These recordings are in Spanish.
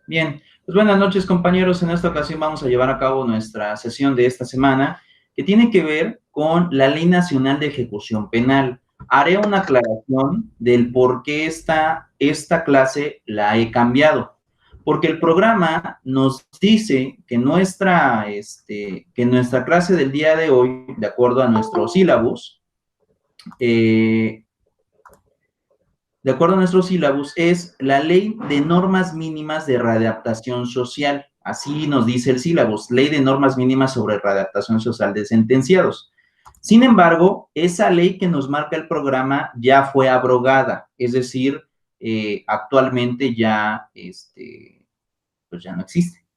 Bien, pues buenas noches compañeros. En esta ocasión vamos a llevar a cabo nuestra sesión de esta semana que tiene que ver con la Ley Nacional de Ejecución Penal. Haré una aclaración del por qué esta clase la he cambiado. Porque el programa nos dice que nuestra clase del día de hoy, de acuerdo a nuestro sílabus, es la Ley de Normas Mínimas de Readaptación Social. Así nos dice el sílabus, Ley de Normas Mínimas sobre Readaptación Social de Sentenciados. Sin embargo, esa ley que nos marca el programa ya fue abrogada, es decir, actualmente pues ya no existe.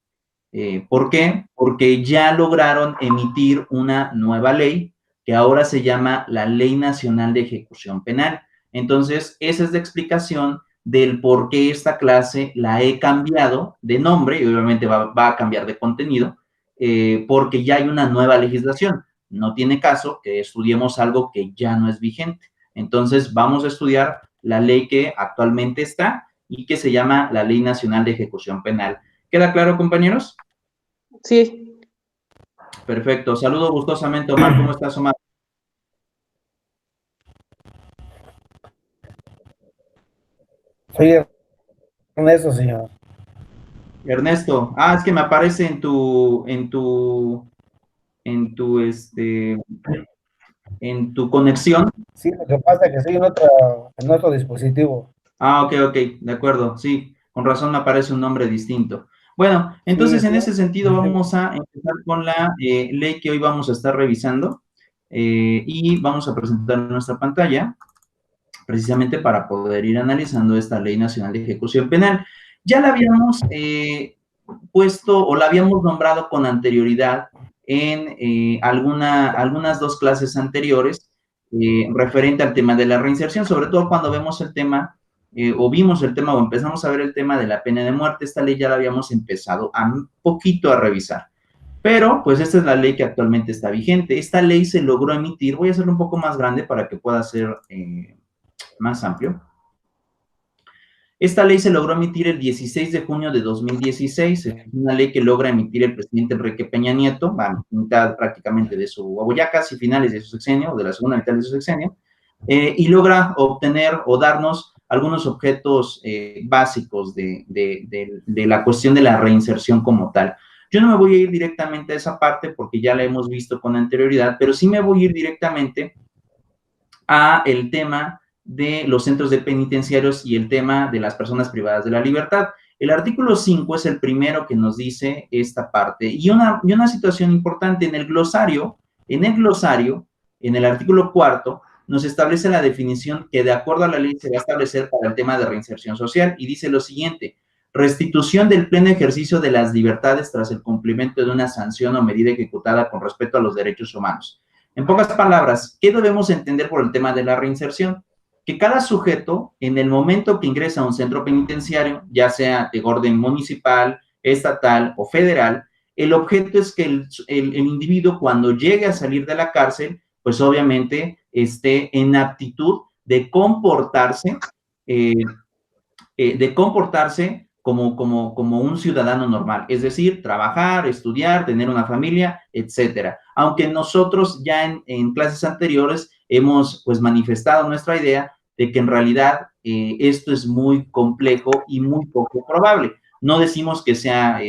¿Por qué? Porque ya lograron emitir una nueva ley que ahora se llama la Ley Nacional de Ejecución Penal. Entonces, esa es la explicación del por qué esta clase la he cambiado de nombre y obviamente va a cambiar de contenido, porque ya hay una nueva legislación. No tiene caso que estudiemos algo que ya no es vigente. Entonces, vamos a estudiar la ley que actualmente está y que se llama la Ley Nacional de Ejecución Penal. ¿Queda claro, compañeros? Sí. Perfecto. Saludo gustosamente, Omar. ¿Cómo estás, Omar? Soy Ernesto, señor. Ernesto. Ah, es que me aparece en tu conexión. Sí, lo que pasa es que estoy en otro dispositivo. Ah, ok, de acuerdo. Sí, con razón me aparece un nombre distinto. Bueno, entonces Sí, en ese sentido vamos a empezar con la ley que hoy vamos a estar revisando y vamos a presentar nuestra pantalla precisamente para poder ir analizando esta Ley Nacional de Ejecución Penal. Ya la habíamos puesto o la habíamos nombrado con anterioridad en algunas dos clases anteriores referente al tema de la reinserción, sobre todo cuando vemos el tema o vimos el tema o empezamos a ver el tema de la pena de muerte. Esta ley ya la habíamos empezado un poquito a revisar. Pero, pues, esta es la ley que actualmente está vigente. Esta ley se logró emitir, voy a hacerlo un poco más grande para que pueda ser más amplio. Esta ley se logró emitir el 16 de junio de 2016, es una ley que logra emitir el presidente Enrique Peña Nieto, a mitad prácticamente de su, o ya casi finales de su sexenio, o de la segunda mitad de su sexenio, y logra obtener o darnos algunos objetos básicos de la cuestión de la reinserción como tal. Yo no me voy a ir directamente a esa parte porque ya la hemos visto con anterioridad, pero sí me voy a ir directamente a el tema de los centros de penitenciarios y el tema de las personas privadas de la libertad. El artículo 5 es el primero que nos dice esta parte. Y una situación importante, en el glosario, en el artículo 4, nos establece la definición que de acuerdo a la ley se va a establecer para el tema de reinserción social y dice lo siguiente: restitución del pleno ejercicio de las libertades tras el cumplimiento de una sanción o medida ejecutada con respecto a los derechos humanos. En pocas palabras, ¿qué debemos entender por el tema de la reinserción? Que cada sujeto, en el momento que ingresa a un centro penitenciario, ya sea de orden municipal, estatal o federal, el objeto es que el individuo, cuando llegue a salir de la cárcel, pues obviamente esté en aptitud de comportarse como un ciudadano normal, es decir, trabajar, estudiar, tener una familia, etcétera. Aunque nosotros ya en clases anteriores hemos pues manifestado nuestra idea de que en realidad esto es muy complejo y muy poco probable. No decimos que sea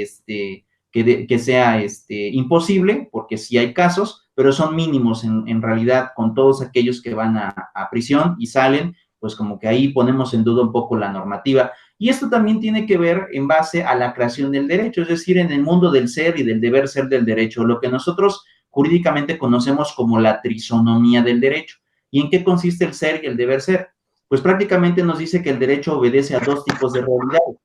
imposible, porque sí hay casos, pero son mínimos en realidad con todos aquellos que van a prisión y salen, pues como que ahí ponemos en duda un poco la normativa. Y esto también tiene que ver en base a la creación del derecho, es decir, en el mundo del ser y del deber ser del derecho, lo que nosotros jurídicamente conocemos como la trisonomía del derecho. ¿Y en qué consiste el ser y el deber ser? Pues prácticamente nos dice que el derecho obedece a dos tipos de realidades.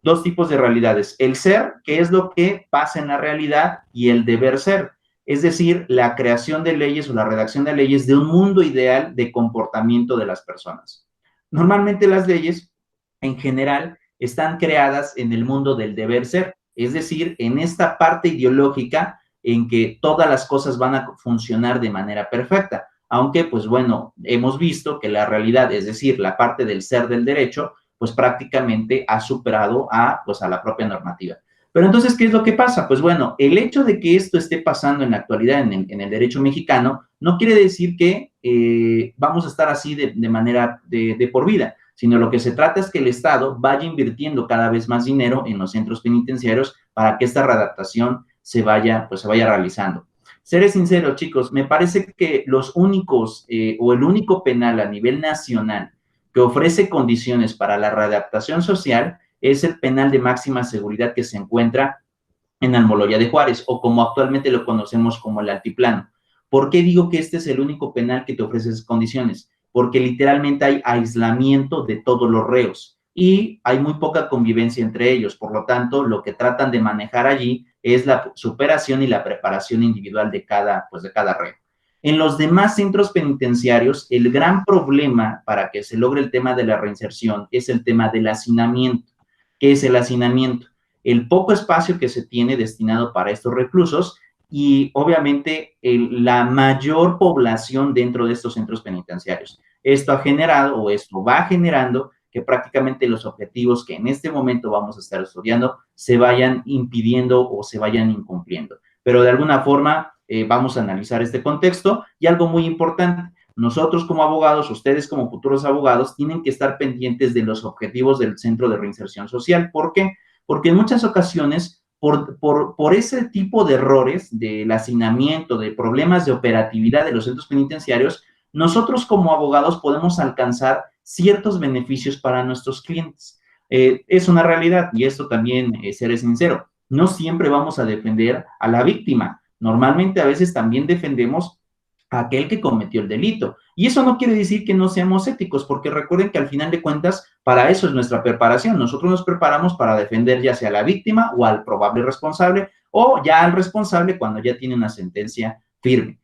Dos tipos de realidades. El ser, que es lo que pasa en la realidad, y el deber ser, es decir, la creación de leyes o la redacción de leyes de un mundo ideal de comportamiento de las personas. Normalmente las leyes, en general, están creadas en el mundo del deber ser, es decir, en esta parte ideológica en que todas las cosas van a funcionar de manera perfecta. Aunque, pues bueno, hemos visto que la realidad, es decir, la parte del ser del derecho, pues prácticamente ha superado pues a la propia normativa. Pero entonces, ¿qué es lo que pasa? Pues bueno, el hecho de que esto esté pasando en la actualidad en el derecho mexicano no quiere decir que vamos a estar así de manera de por vida, sino lo que se trata es que el Estado vaya invirtiendo cada vez más dinero en los centros penitenciarios para que esta readaptación se vaya realizando. Seré sincero, chicos, me parece que los únicos o el único penal a nivel nacional que ofrece condiciones para la readaptación social es el penal de máxima seguridad que se encuentra en Almoloya de Juárez, o como actualmente lo conocemos como el Altiplano. ¿Por qué digo que este es el único penal que te ofrece esas condiciones? Porque literalmente hay aislamiento de todos los reos y hay muy poca convivencia entre ellos. Por lo tanto, lo que tratan de manejar allí es la superación y la preparación individual de cada reo. En los demás centros penitenciarios, el gran problema para que se logre el tema de la reinserción es el tema del hacinamiento. ¿Qué es el hacinamiento? El poco espacio que se tiene destinado para estos reclusos y obviamente la mayor población dentro de estos centros penitenciarios. Esto ha generado o esto va generando que prácticamente los objetivos que en este momento vamos a estar estudiando se vayan impidiendo o se vayan incumpliendo. Pero de alguna forma vamos a analizar este contexto y algo muy importante, nosotros como abogados, ustedes como futuros abogados, tienen que estar pendientes de los objetivos del Centro de Reinserción Social. ¿Por qué? Porque en muchas ocasiones, por ese tipo de errores, del hacinamiento, de problemas de operatividad de los centros penitenciarios, nosotros como abogados podemos alcanzar ciertos beneficios para nuestros clientes. Es una realidad, y esto también, seré sincero, no siempre vamos a defender a la víctima. Normalmente a veces también defendemos a aquel que cometió el delito. Y eso no quiere decir que no seamos éticos, porque recuerden que al final de cuentas, para eso es nuestra preparación. Nosotros nos preparamos para defender ya sea a la víctima o al probable responsable, o ya al responsable cuando ya tiene una sentencia firme.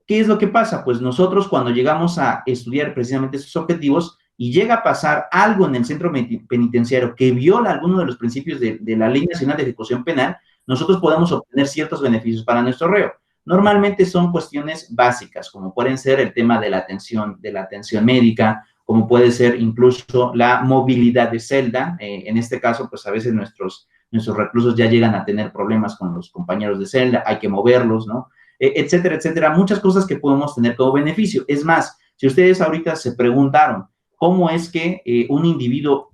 ¿Qué es lo que pasa? Pues nosotros cuando llegamos a estudiar precisamente esos objetivos y llega a pasar algo en el centro penitenciario que viola alguno de los principios de la Ley Nacional de Ejecución Penal, nosotros podemos obtener ciertos beneficios para nuestro reo. Normalmente son cuestiones básicas, como pueden ser el tema de la atención médica, como puede ser incluso la movilidad de celda. En este caso, pues a veces nuestros reclusos ya llegan a tener problemas con los compañeros de celda, hay que moverlos, ¿no? Etcétera, etcétera. Muchas cosas que podemos tener como beneficio. Es más, si ustedes ahorita se preguntaron cómo es que un individuo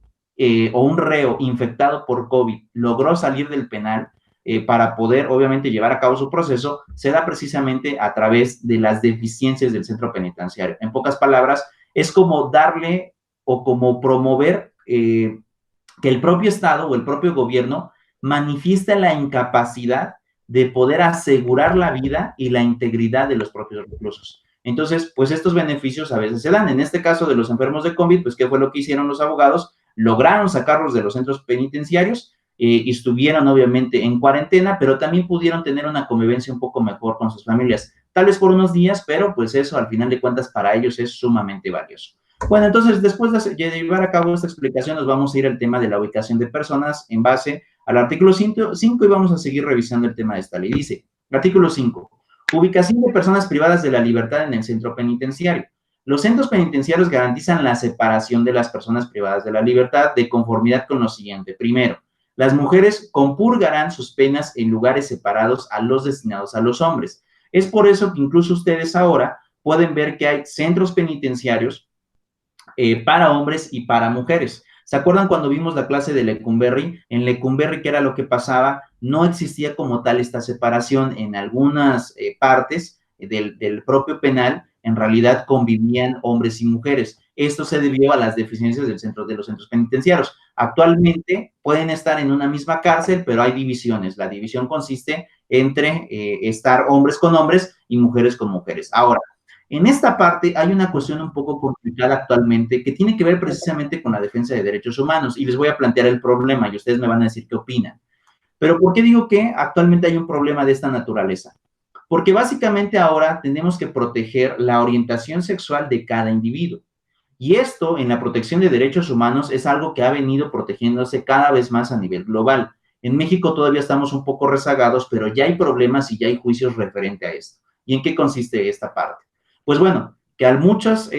o un reo infectado por COVID logró salir del penal, para poder, obviamente, llevar a cabo su proceso, se da precisamente a través de las deficiencias del centro penitenciario. En pocas palabras, es como darle o como promover que el propio Estado o el propio gobierno manifiesta la incapacidad de poder asegurar la vida y la integridad de los propios reclusos. Entonces, pues estos beneficios a veces se dan. En este caso de los enfermos de COVID, pues ¿qué fue lo que hicieron los abogados? Lograron sacarlos de los centros penitenciarios y estuvieron obviamente en cuarentena, pero también pudieron tener una convivencia un poco mejor con sus familias, tal vez por unos días, pero pues eso al final de cuentas para ellos es sumamente valioso. Bueno, entonces después de llevar a cabo esta explicación nos vamos a ir al tema de la ubicación de personas en base al artículo 5 y vamos a seguir revisando el tema de esta ley. Dice, artículo 5, ubicación de personas privadas de la libertad en el centro penitenciario. Los centros penitenciarios garantizan la separación de las personas privadas de la libertad de conformidad con lo siguiente. Primero, las mujeres compurgarán sus penas en lugares separados a los destinados a los hombres. Es por eso que incluso ustedes ahora pueden ver que hay centros penitenciarios para hombres y para mujeres. ¿Se acuerdan cuando vimos la clase de Lecumberri? En Lecumberri, ¿qué era lo que pasaba? No existía como tal esta separación. En algunas partes del propio penal, en realidad convivían hombres y mujeres. Esto se debió a las deficiencias de los centros penitenciarios. Actualmente pueden estar en una misma cárcel, pero hay divisiones. La división consiste entre estar hombres con hombres y mujeres con mujeres. Ahora, en esta parte hay una cuestión un poco complicada actualmente que tiene que ver precisamente con la defensa de derechos humanos y les voy a plantear el problema y ustedes me van a decir qué opinan. Pero ¿por qué digo que actualmente hay un problema de esta naturaleza? Porque básicamente ahora tenemos que proteger la orientación sexual de cada individuo. Y esto en la protección de derechos humanos es algo que ha venido protegiéndose cada vez más a nivel global. En México todavía estamos un poco rezagados, pero ya hay problemas y ya hay juicios referente a esto. ¿Y en qué consiste esta parte? Pues bueno, que a muchas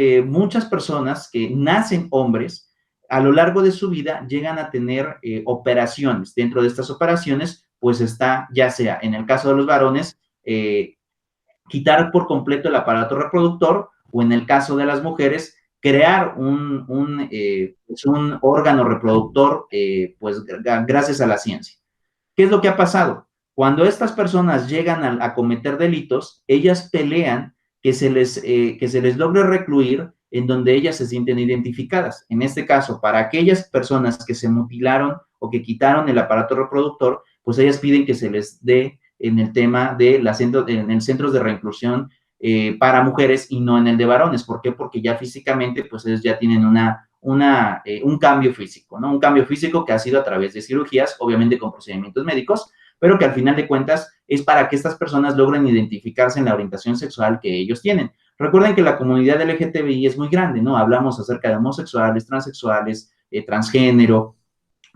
personas que nacen hombres, a lo largo de su vida llegan a tener operaciones. Dentro de estas operaciones, pues está, ya sea en el caso de los varones, quitar por completo el aparato reproductor, o en el caso de las mujeres, crear pues un órgano reproductor, pues gracias a la ciencia. ¿Qué es lo que ha pasado? Cuando estas personas llegan a cometer delitos, ellas pelean que se les logre recluir en donde ellas se sienten identificadas. En este caso, para aquellas personas que se mutilaron o que quitaron el aparato reproductor, pues ellas piden que se les dé en el tema de en el centros de reinclusión para mujeres y no en el de varones. ¿Por qué? Porque ya físicamente, pues ellos ya tienen un cambio físico, ¿no? Un cambio físico que ha sido a través de cirugías, obviamente con procedimientos médicos, pero que al final de cuentas es para que estas personas logren identificarse en la orientación sexual que ellos tienen. Recuerden que la comunidad LGTBI es muy grande, ¿no? Hablamos acerca de homosexuales, transexuales, transgénero,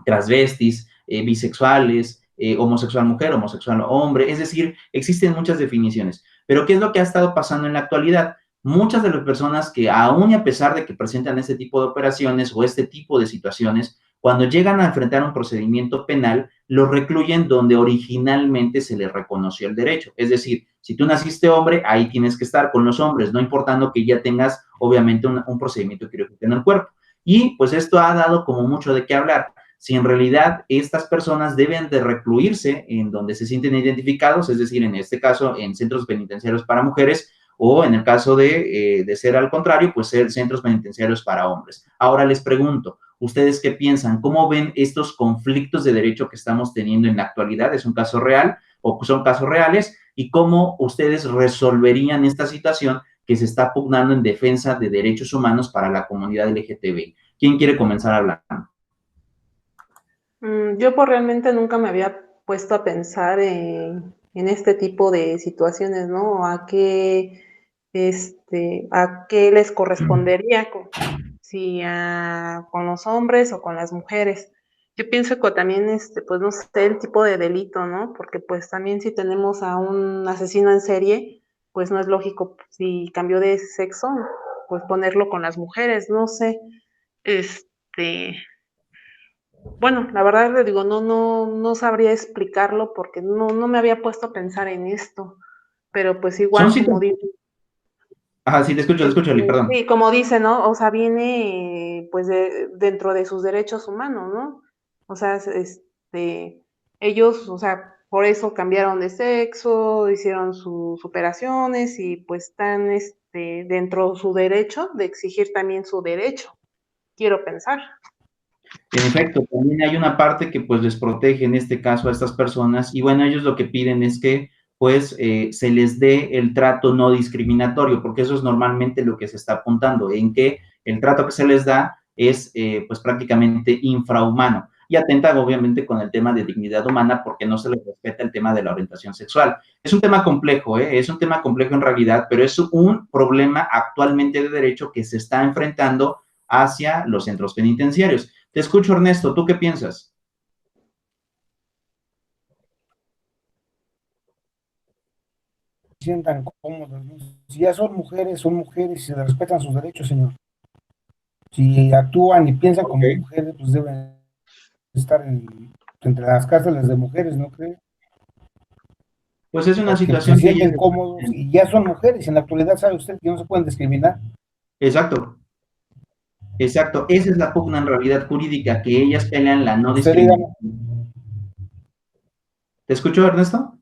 transvestis, bisexuales, homosexual mujer, homosexual hombre, es decir, existen muchas definiciones. Pero ¿qué es lo que ha estado pasando en la actualidad? Muchas de las personas que aún y a pesar de que presentan este tipo de operaciones o este tipo de situaciones, cuando llegan a enfrentar un procedimiento penal, los recluyen donde originalmente se les reconoció el derecho. Es decir, si tú naciste hombre, ahí tienes que estar con los hombres, no importando que ya tengas, obviamente, un procedimiento quirúrgico en el cuerpo. Y pues esto ha dado como mucho de qué hablar. Si en realidad estas personas deben de recluirse en donde se sienten identificados, es decir, en este caso, en centros penitenciarios para mujeres, o en el caso de ser al contrario, pues ser centros penitenciarios para hombres. Ahora les pregunto, ¿ustedes qué piensan? ¿Cómo ven estos conflictos de derecho que estamos teniendo en la actualidad? ¿Es un caso real o son casos reales? ¿Y cómo ustedes resolverían esta situación que se está pugnando en defensa de derechos humanos para la comunidad LGTBI? ¿Quién quiere comenzar hablando? Yo pues realmente nunca me había puesto a pensar en este tipo de situaciones, ¿no? A qué les correspondería, si con los hombres o con las mujeres. Yo pienso que también, pues no sé, el tipo de delito, ¿no? Porque pues también si tenemos a un asesino en serie, pues no es lógico, si cambió de sexo, pues ponerlo con las mujeres, no sé. Este, bueno, la verdad le digo, no sabría explicarlo porque no me había puesto a pensar en esto, pero pues Son igual como situaciones. dice, Ajá, sí, te escucho, Eli, perdón. sí, como dice, ¿no? O sea, viene pues dentro de sus derechos humanos, ¿no? O sea, ellos, o sea, por eso cambiaron de sexo, hicieron sus operaciones y pues están dentro de su derecho de exigir también su derecho, quiero pensar. En efecto, también hay una parte que pues les protege en este caso a estas personas y bueno, ellos lo que piden es que pues se les dé el trato no discriminatorio, porque eso es normalmente lo que se está apuntando, en que el trato que se les da es pues prácticamente infrahumano y atenta obviamente con el tema de dignidad humana porque no se les respeta el tema de la orientación sexual. Es un tema complejo, es un tema complejo en realidad, pero es un problema actualmente de derecho que se está enfrentando hacia los centros penitenciarios. Te escucho, Ernesto, ¿tú qué piensas? Sientan cómodos, ¿no? Si ya son mujeres y se les respetan sus derechos, señor. Si actúan y piensan como Ok. mujeres, pues deben estar entre las cárceles de mujeres, ¿no cree? Pues es una Porque se situación que ellos... sienten cómodos y ya son mujeres. Y en la actualidad sabe usted que no se pueden discriminar. Exacto, exacto. Esa es la pugna en realidad jurídica, que ellas pelean la no Usted dígame. discriminación. ¿Te escucho, Ernesto?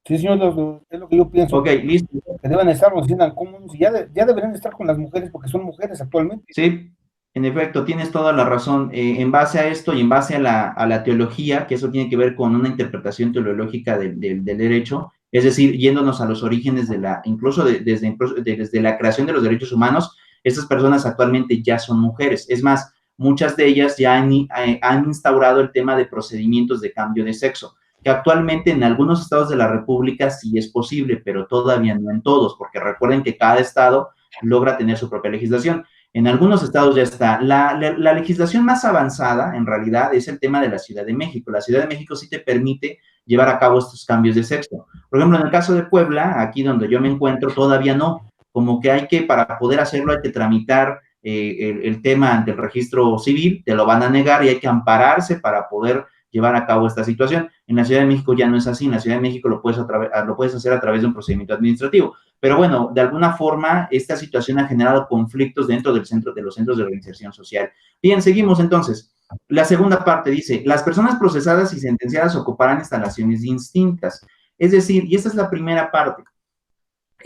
Sí, señor, es lo que yo pienso, Ok, listo. que deben estar, nos sientan cómodos y ya deberían estar con las mujeres porque son mujeres actualmente. Sí, en efecto, tienes toda la razón. En base a esto y en base a la teología, que eso tiene que ver con una interpretación teológica del derecho, es decir, yéndonos a los orígenes incluso desde la creación de los derechos humanos, estas personas actualmente ya son mujeres. Es más, muchas de ellas ya han instaurado el tema de procedimientos de cambio de sexo, que actualmente en algunos estados de la República sí es posible, pero todavía no en todos, porque recuerden que cada estado logra tener su propia legislación. En algunos estados ya está. La legislación más avanzada, en realidad, es el tema de la Ciudad de México. La Ciudad de México sí te permite llevar a cabo estos cambios de sexo. Por ejemplo, en el caso de Puebla, aquí donde yo me encuentro, todavía no. como que hay que, para poder hacerlo, hay que tramitar el tema ante el registro civil, te lo van a negar y hay que ampararse para poder llevar a cabo esta situación. En la Ciudad de México ya no es así, en la Ciudad de México lo puedes hacer a través de un procedimiento administrativo. Pero bueno, de alguna forma, esta situación ha generado conflictos dentro de los centros de reinserción social. Bien, seguimos entonces. La segunda parte dice, las personas procesadas y sentenciadas ocuparán instalaciones distintas. Es decir, y esta es la primera parte,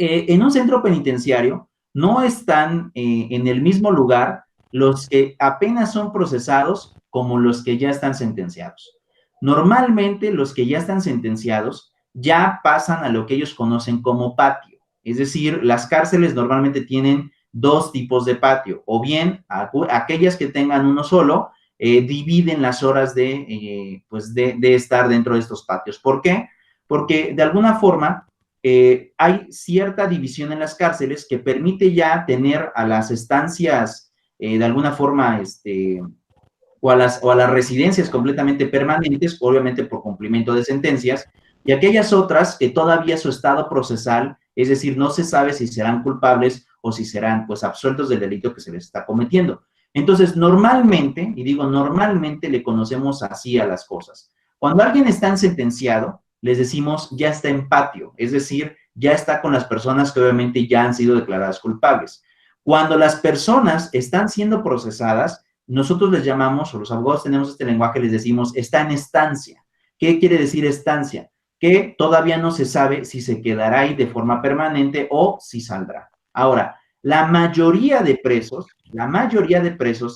en un centro penitenciario no están en el mismo lugar los que apenas son procesados como los que ya están sentenciados. Normalmente los que ya están sentenciados ya pasan a lo que ellos conocen como patio. Es decir, las cárceles normalmente tienen dos tipos de patio, o bien aquellas que tengan uno solo, dividen las horas de estar dentro de estos patios. ¿Por qué? Porque de alguna forma hay cierta división en las cárceles que permite ya tener a las estancias de alguna forma o a las residencias completamente permanentes, obviamente por cumplimiento de sentencias, y aquellas otras que todavía su estado procesal, es decir, no se sabe si serán culpables o si serán pues absueltos del delito que se les está cometiendo. Entonces, normalmente, y digo normalmente, le conocemos así a las cosas. Cuando alguien está sentenciado, les decimos ya está en patio, es decir, ya está con las personas que obviamente ya han sido declaradas culpables. Cuando las personas están siendo procesadas, nosotros les llamamos, o los abogados tenemos este lenguaje, les decimos está en estancia. ¿Qué quiere decir estancia? Que todavía no se sabe si se quedará ahí de forma permanente o si saldrá. Ahora, la mayoría de presos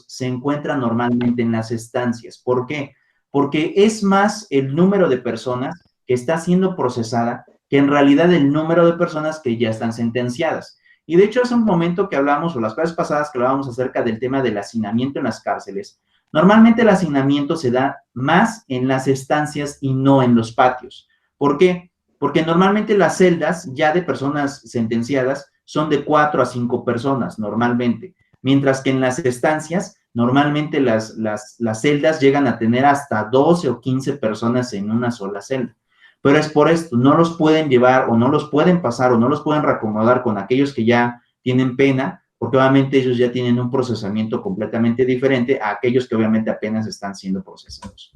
se encuentran normalmente en las estancias. ¿Por qué? Porque es más el número de personas que está siendo procesada que en realidad el número de personas que ya están sentenciadas. Y de hecho hace un momento que hablamos, o las veces pasadas que hablábamos acerca del tema del hacinamiento en las cárceles, normalmente el hacinamiento se da más en las estancias y no en los patios. ¿Por qué? Porque normalmente las celdas ya de personas sentenciadas son de 4 a 5 personas normalmente, mientras que en las estancias normalmente las celdas llegan a tener hasta 12 o 15 personas en una sola celda. Pero es por esto, no los pueden llevar o no los pueden pasar o no los pueden reacomodar con aquellos que ya tienen pena, porque obviamente ellos ya tienen un procesamiento completamente diferente a aquellos que obviamente apenas están siendo procesados.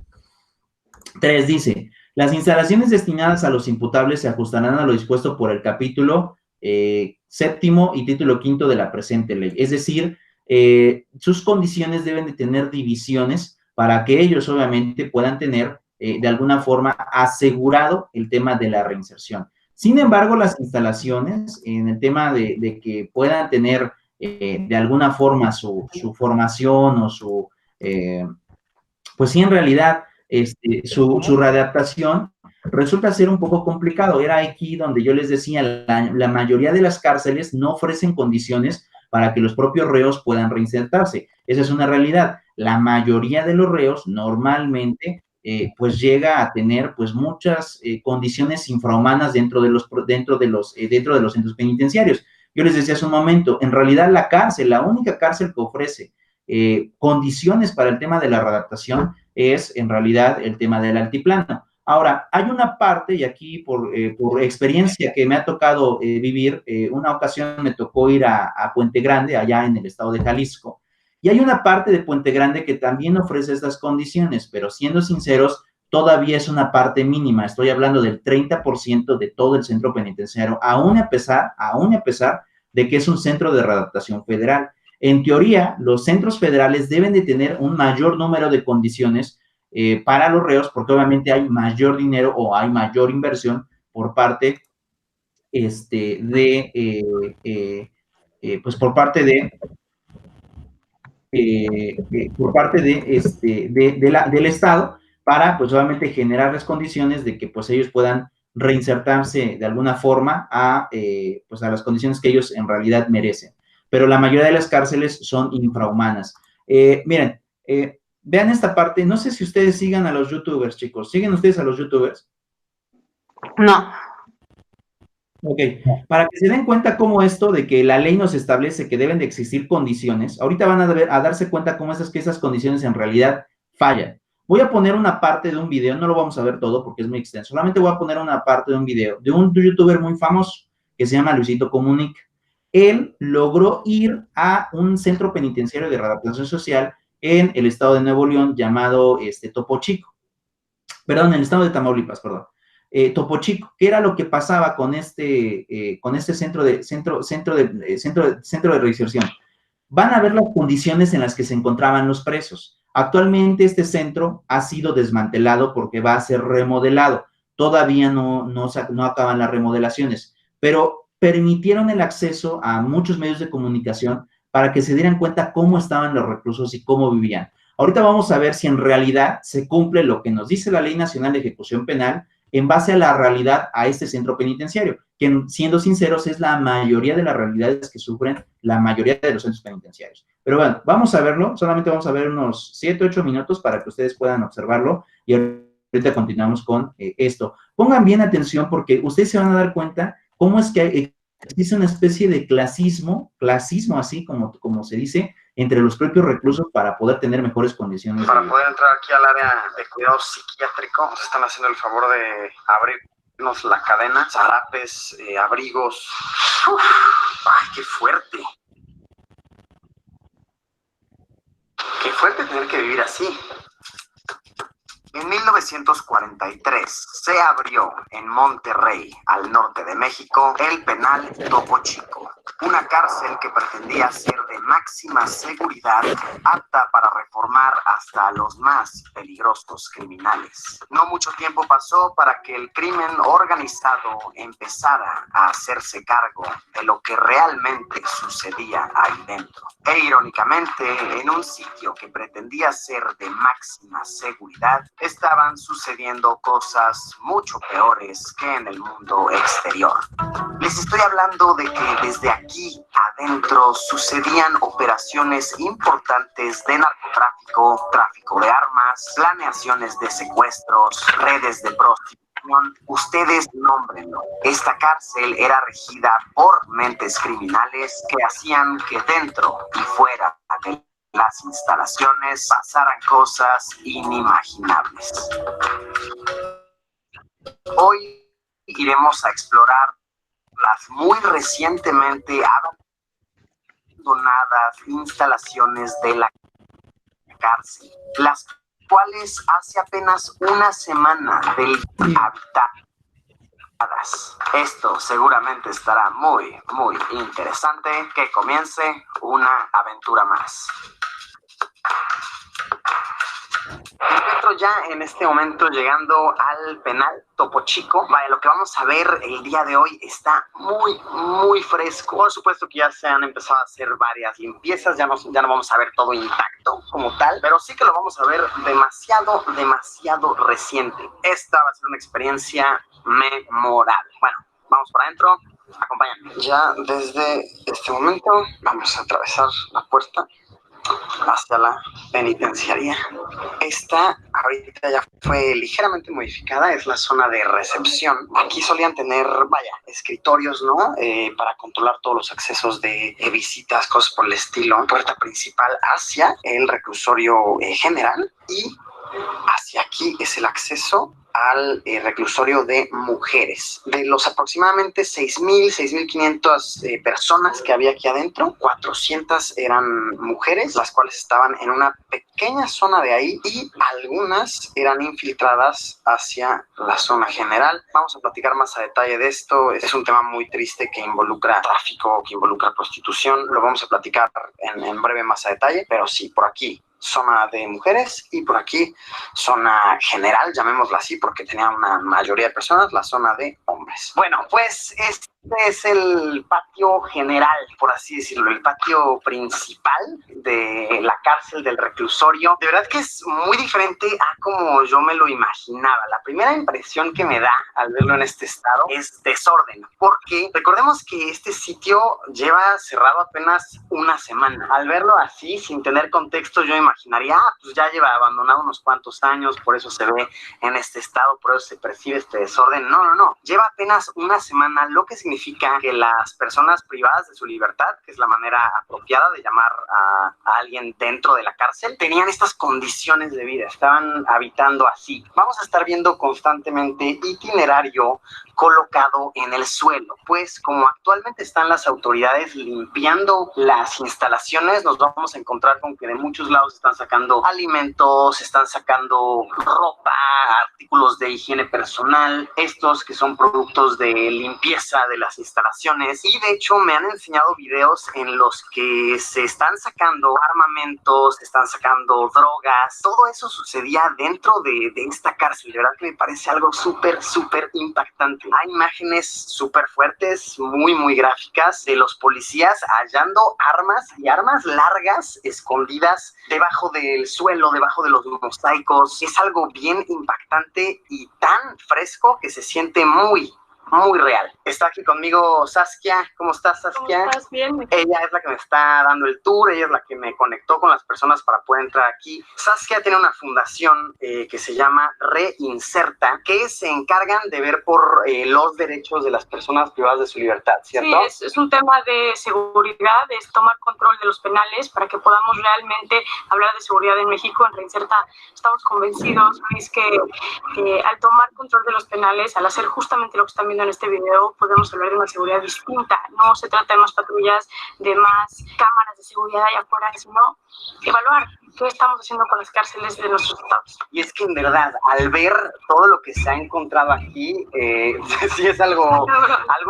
3 dice, las instalaciones destinadas a los imputables se ajustarán a lo dispuesto por el capítulo séptimo y título quinto de la presente ley. Es decir, sus condiciones deben de tener divisiones para que ellos obviamente puedan tener de alguna forma asegurado el tema de la reinserción. Sin embargo, las instalaciones en el tema de que puedan tener de alguna forma su formación o su, pues sí, en realidad, su readaptación resulta ser un poco complicado. Era aquí donde yo les decía, la mayoría de las cárceles no ofrecen condiciones para que los propios reos puedan reinsertarse. Esa es una realidad. La mayoría de los reos normalmente pues llega a tener pues muchas condiciones infrahumanas dentro de los centros penitenciarios. Yo les decía hace un momento, en realidad la única cárcel que ofrece condiciones para el tema de la readaptación es en realidad el tema del altiplano. Ahora, hay una parte, y aquí por experiencia que me ha tocado vivir, una ocasión me tocó ir a Puente Grande, allá en el estado de Jalisco, y hay una parte de Puente Grande que también ofrece estas condiciones, pero siendo sinceros, todavía es una parte mínima. Estoy hablando del 30% de todo el centro penitenciario, aún a pesar de que es un centro de readaptación federal. En teoría, los centros federales deben de tener un mayor número de condiciones para los reos, porque obviamente hay mayor dinero o hay mayor inversión por parte del Estado para, pues, obviamente, generar las condiciones de que, pues, ellos puedan reinsertarse de alguna forma pues, a las condiciones que ellos en realidad merecen. Pero la mayoría de las cárceles son infrahumanas. Miren, vean esta parte, no sé si ustedes sigan a los youtubers, chicos. ¿Siguen ustedes a los youtubers? No. Ok, para que se den cuenta cómo esto de que la ley nos establece que deben de existir condiciones, ahorita van a darse cuenta cómo que esas condiciones en realidad fallan. Voy a poner una parte de un video, no lo vamos a ver todo porque es muy extenso, solamente voy a poner una parte de un video de un youtuber muy famoso que se llama Luisito Comunica. él logró ir a un centro penitenciario de readaptación social en el estado de Nuevo León llamado Topo Chico, perdón, en el estado de Tamaulipas, perdón. Topo Chico, ¿qué era lo que pasaba con este centro de reinserción? Van a ver las condiciones en las que se encontraban los presos. Actualmente este centro ha sido desmantelado porque va a ser remodelado. Todavía no acaban las remodelaciones, pero permitieron el acceso a muchos medios de comunicación para que se dieran cuenta cómo estaban los reclusos y cómo vivían. Ahorita vamos a ver si en realidad se cumple lo que nos dice la Ley Nacional de Ejecución Penal en base a la realidad a este centro penitenciario, que siendo sinceros es la mayoría de las realidades que sufren la mayoría de los centros penitenciarios. Pero bueno, vamos a verlo, solamente vamos a ver unos 7, 8 minutos para que ustedes puedan observarlo y ahorita continuamos con esto. Pongan bien atención porque ustedes se van a dar cuenta cómo es que existe una especie de clasismo así como se dice, entre los propios reclusos para poder tener mejores condiciones. Para poder entrar aquí al área de cuidado psiquiátrico, nos están haciendo el favor de abrirnos la cadena, zarapes, abrigos. ¡Uf! ¡Ay, qué fuerte! Qué fuerte tener que vivir así. En 1943 se abrió en Monterrey, al norte de México, el penal Topo Chico, una cárcel que pretendía ser de máxima seguridad, apta para reformar hasta a los más peligrosos criminales. No mucho tiempo pasó para que el crimen organizado empezara a hacerse cargo de lo que realmente sucedía ahí dentro. E irónicamente, en un sitio que pretendía ser de máxima seguridad, estaban sucediendo cosas mucho peores que en el mundo exterior. Les estoy hablando de que desde aquí adentro sucedían operaciones importantes de narcotráfico, tráfico de armas, planeaciones de secuestros, redes de prostitución. Ustedes nómbrenlo. Esta cárcel era regida por mentes criminales que hacían que dentro y fuera de las instalaciones pasaran cosas inimaginables. Hoy iremos a explorar las muy recientemente abandonadas instalaciones de la cárcel, las cuales hace apenas una semana del habitadas. Esto seguramente estará muy, muy interesante. Que comience una aventura más. Me encuentro ya en este momento llegando al penal Topo Chico. Vaya, lo que vamos a ver el día de hoy está muy, muy fresco. Por supuesto que ya se han empezado a hacer varias limpiezas, ya no vamos a ver todo intacto como tal, pero sí que lo vamos a ver demasiado, demasiado reciente. Esta va a ser una experiencia memorable. Bueno, vamos para adentro, acompáñenme. Ya desde este momento vamos a atravesar la puerta hacia la penitenciaría. Esta ahorita ya fue ligeramente modificada, es la zona de recepción. Aquí solían tener, vaya, escritorios, ¿no? Para controlar todos los accesos de visitas, cosas por el estilo. Puerta principal hacia el reclusorio general y hacia aquí es el acceso al reclusorio de mujeres. De los aproximadamente 6,000, 6,500 personas que había aquí adentro, 400 eran mujeres, las cuales estaban en una pequeña zona de ahí y algunas eran infiltradas hacia la zona general. Vamos a platicar más a detalle de esto. Es un tema muy triste que involucra tráfico, que involucra prostitución. Lo vamos a platicar en breve más a detalle, pero sí, por aquí zona de mujeres y por aquí zona general, llamémosla así porque tenía una mayoría de personas, la zona de hombres. Bueno, pues este es el patio general, por así decirlo, el patio principal de la cárcel del reclusorio. De verdad que es muy diferente a como yo me lo imaginaba. La primera impresión que me da al verlo en este estado es desorden, porque recordemos que este sitio lleva cerrado apenas una semana. Al verlo así, sin tener contexto, yo imaginaría, pues ya lleva abandonado unos cuantos años, por eso se ve en este estado, por eso se percibe este desorden. No, lleva apenas una semana, lo que significa que las personas privadas de su libertad, que es la manera apropiada de llamar a alguien dentro de la cárcel, tenían estas condiciones de vida, estaban habitando así. Vamos a estar viendo constantemente itinerario colocado en el suelo. Pues como actualmente están las autoridades limpiando las instalaciones, nos vamos a encontrar con que de muchos lados están sacando alimentos, están sacando ropa, artículos de higiene personal, estos que son productos de limpieza de las instalaciones, y de hecho me han enseñado videos en los que se están sacando armamentos, se están sacando drogas. Todo eso sucedía dentro de esta cárcel. De verdad que me parece algo súper impactante. Hay imágenes súper fuertes, muy gráficas, de los policías hallando armas, y armas largas escondidas debajo del suelo, debajo de los mosaicos. Es algo bien impactante y tan fresco que se siente muy real. Está aquí conmigo Saskia. ¿Cómo estás, Saskia? ¿Cómo estás? Bien. Ella es la que me está dando el tour, ella es la que me conectó con las personas para poder entrar aquí. Saskia tiene una fundación que se llama Reinserta, que se encargan de ver por los derechos de las personas privadas de su libertad, ¿cierto? Sí, es un tema de seguridad, es tomar control de los penales para que podamos realmente hablar de seguridad en México. En Reinserta estamos convencidos, Luis, que al tomar control de los penales, al hacer justamente lo que están viendo en este video, podemos hablar de una seguridad distinta. No se trata de más patrullas, de más cámaras de seguridad allá afuera, sino evaluar qué estamos haciendo con las cárceles de nuestros estados. Y es que en verdad, al ver todo lo que se ha encontrado aquí, sí es algo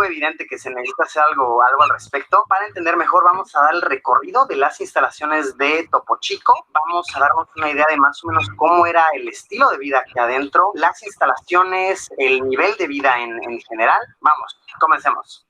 evidente que se necesita hacer algo al respecto. Para entender mejor, vamos a dar el recorrido de las instalaciones de Topo Chico. Vamos a darnos una idea de más o menos cómo era el estilo de vida aquí adentro, las instalaciones, el nivel de vida en general. Vamos, comencemos.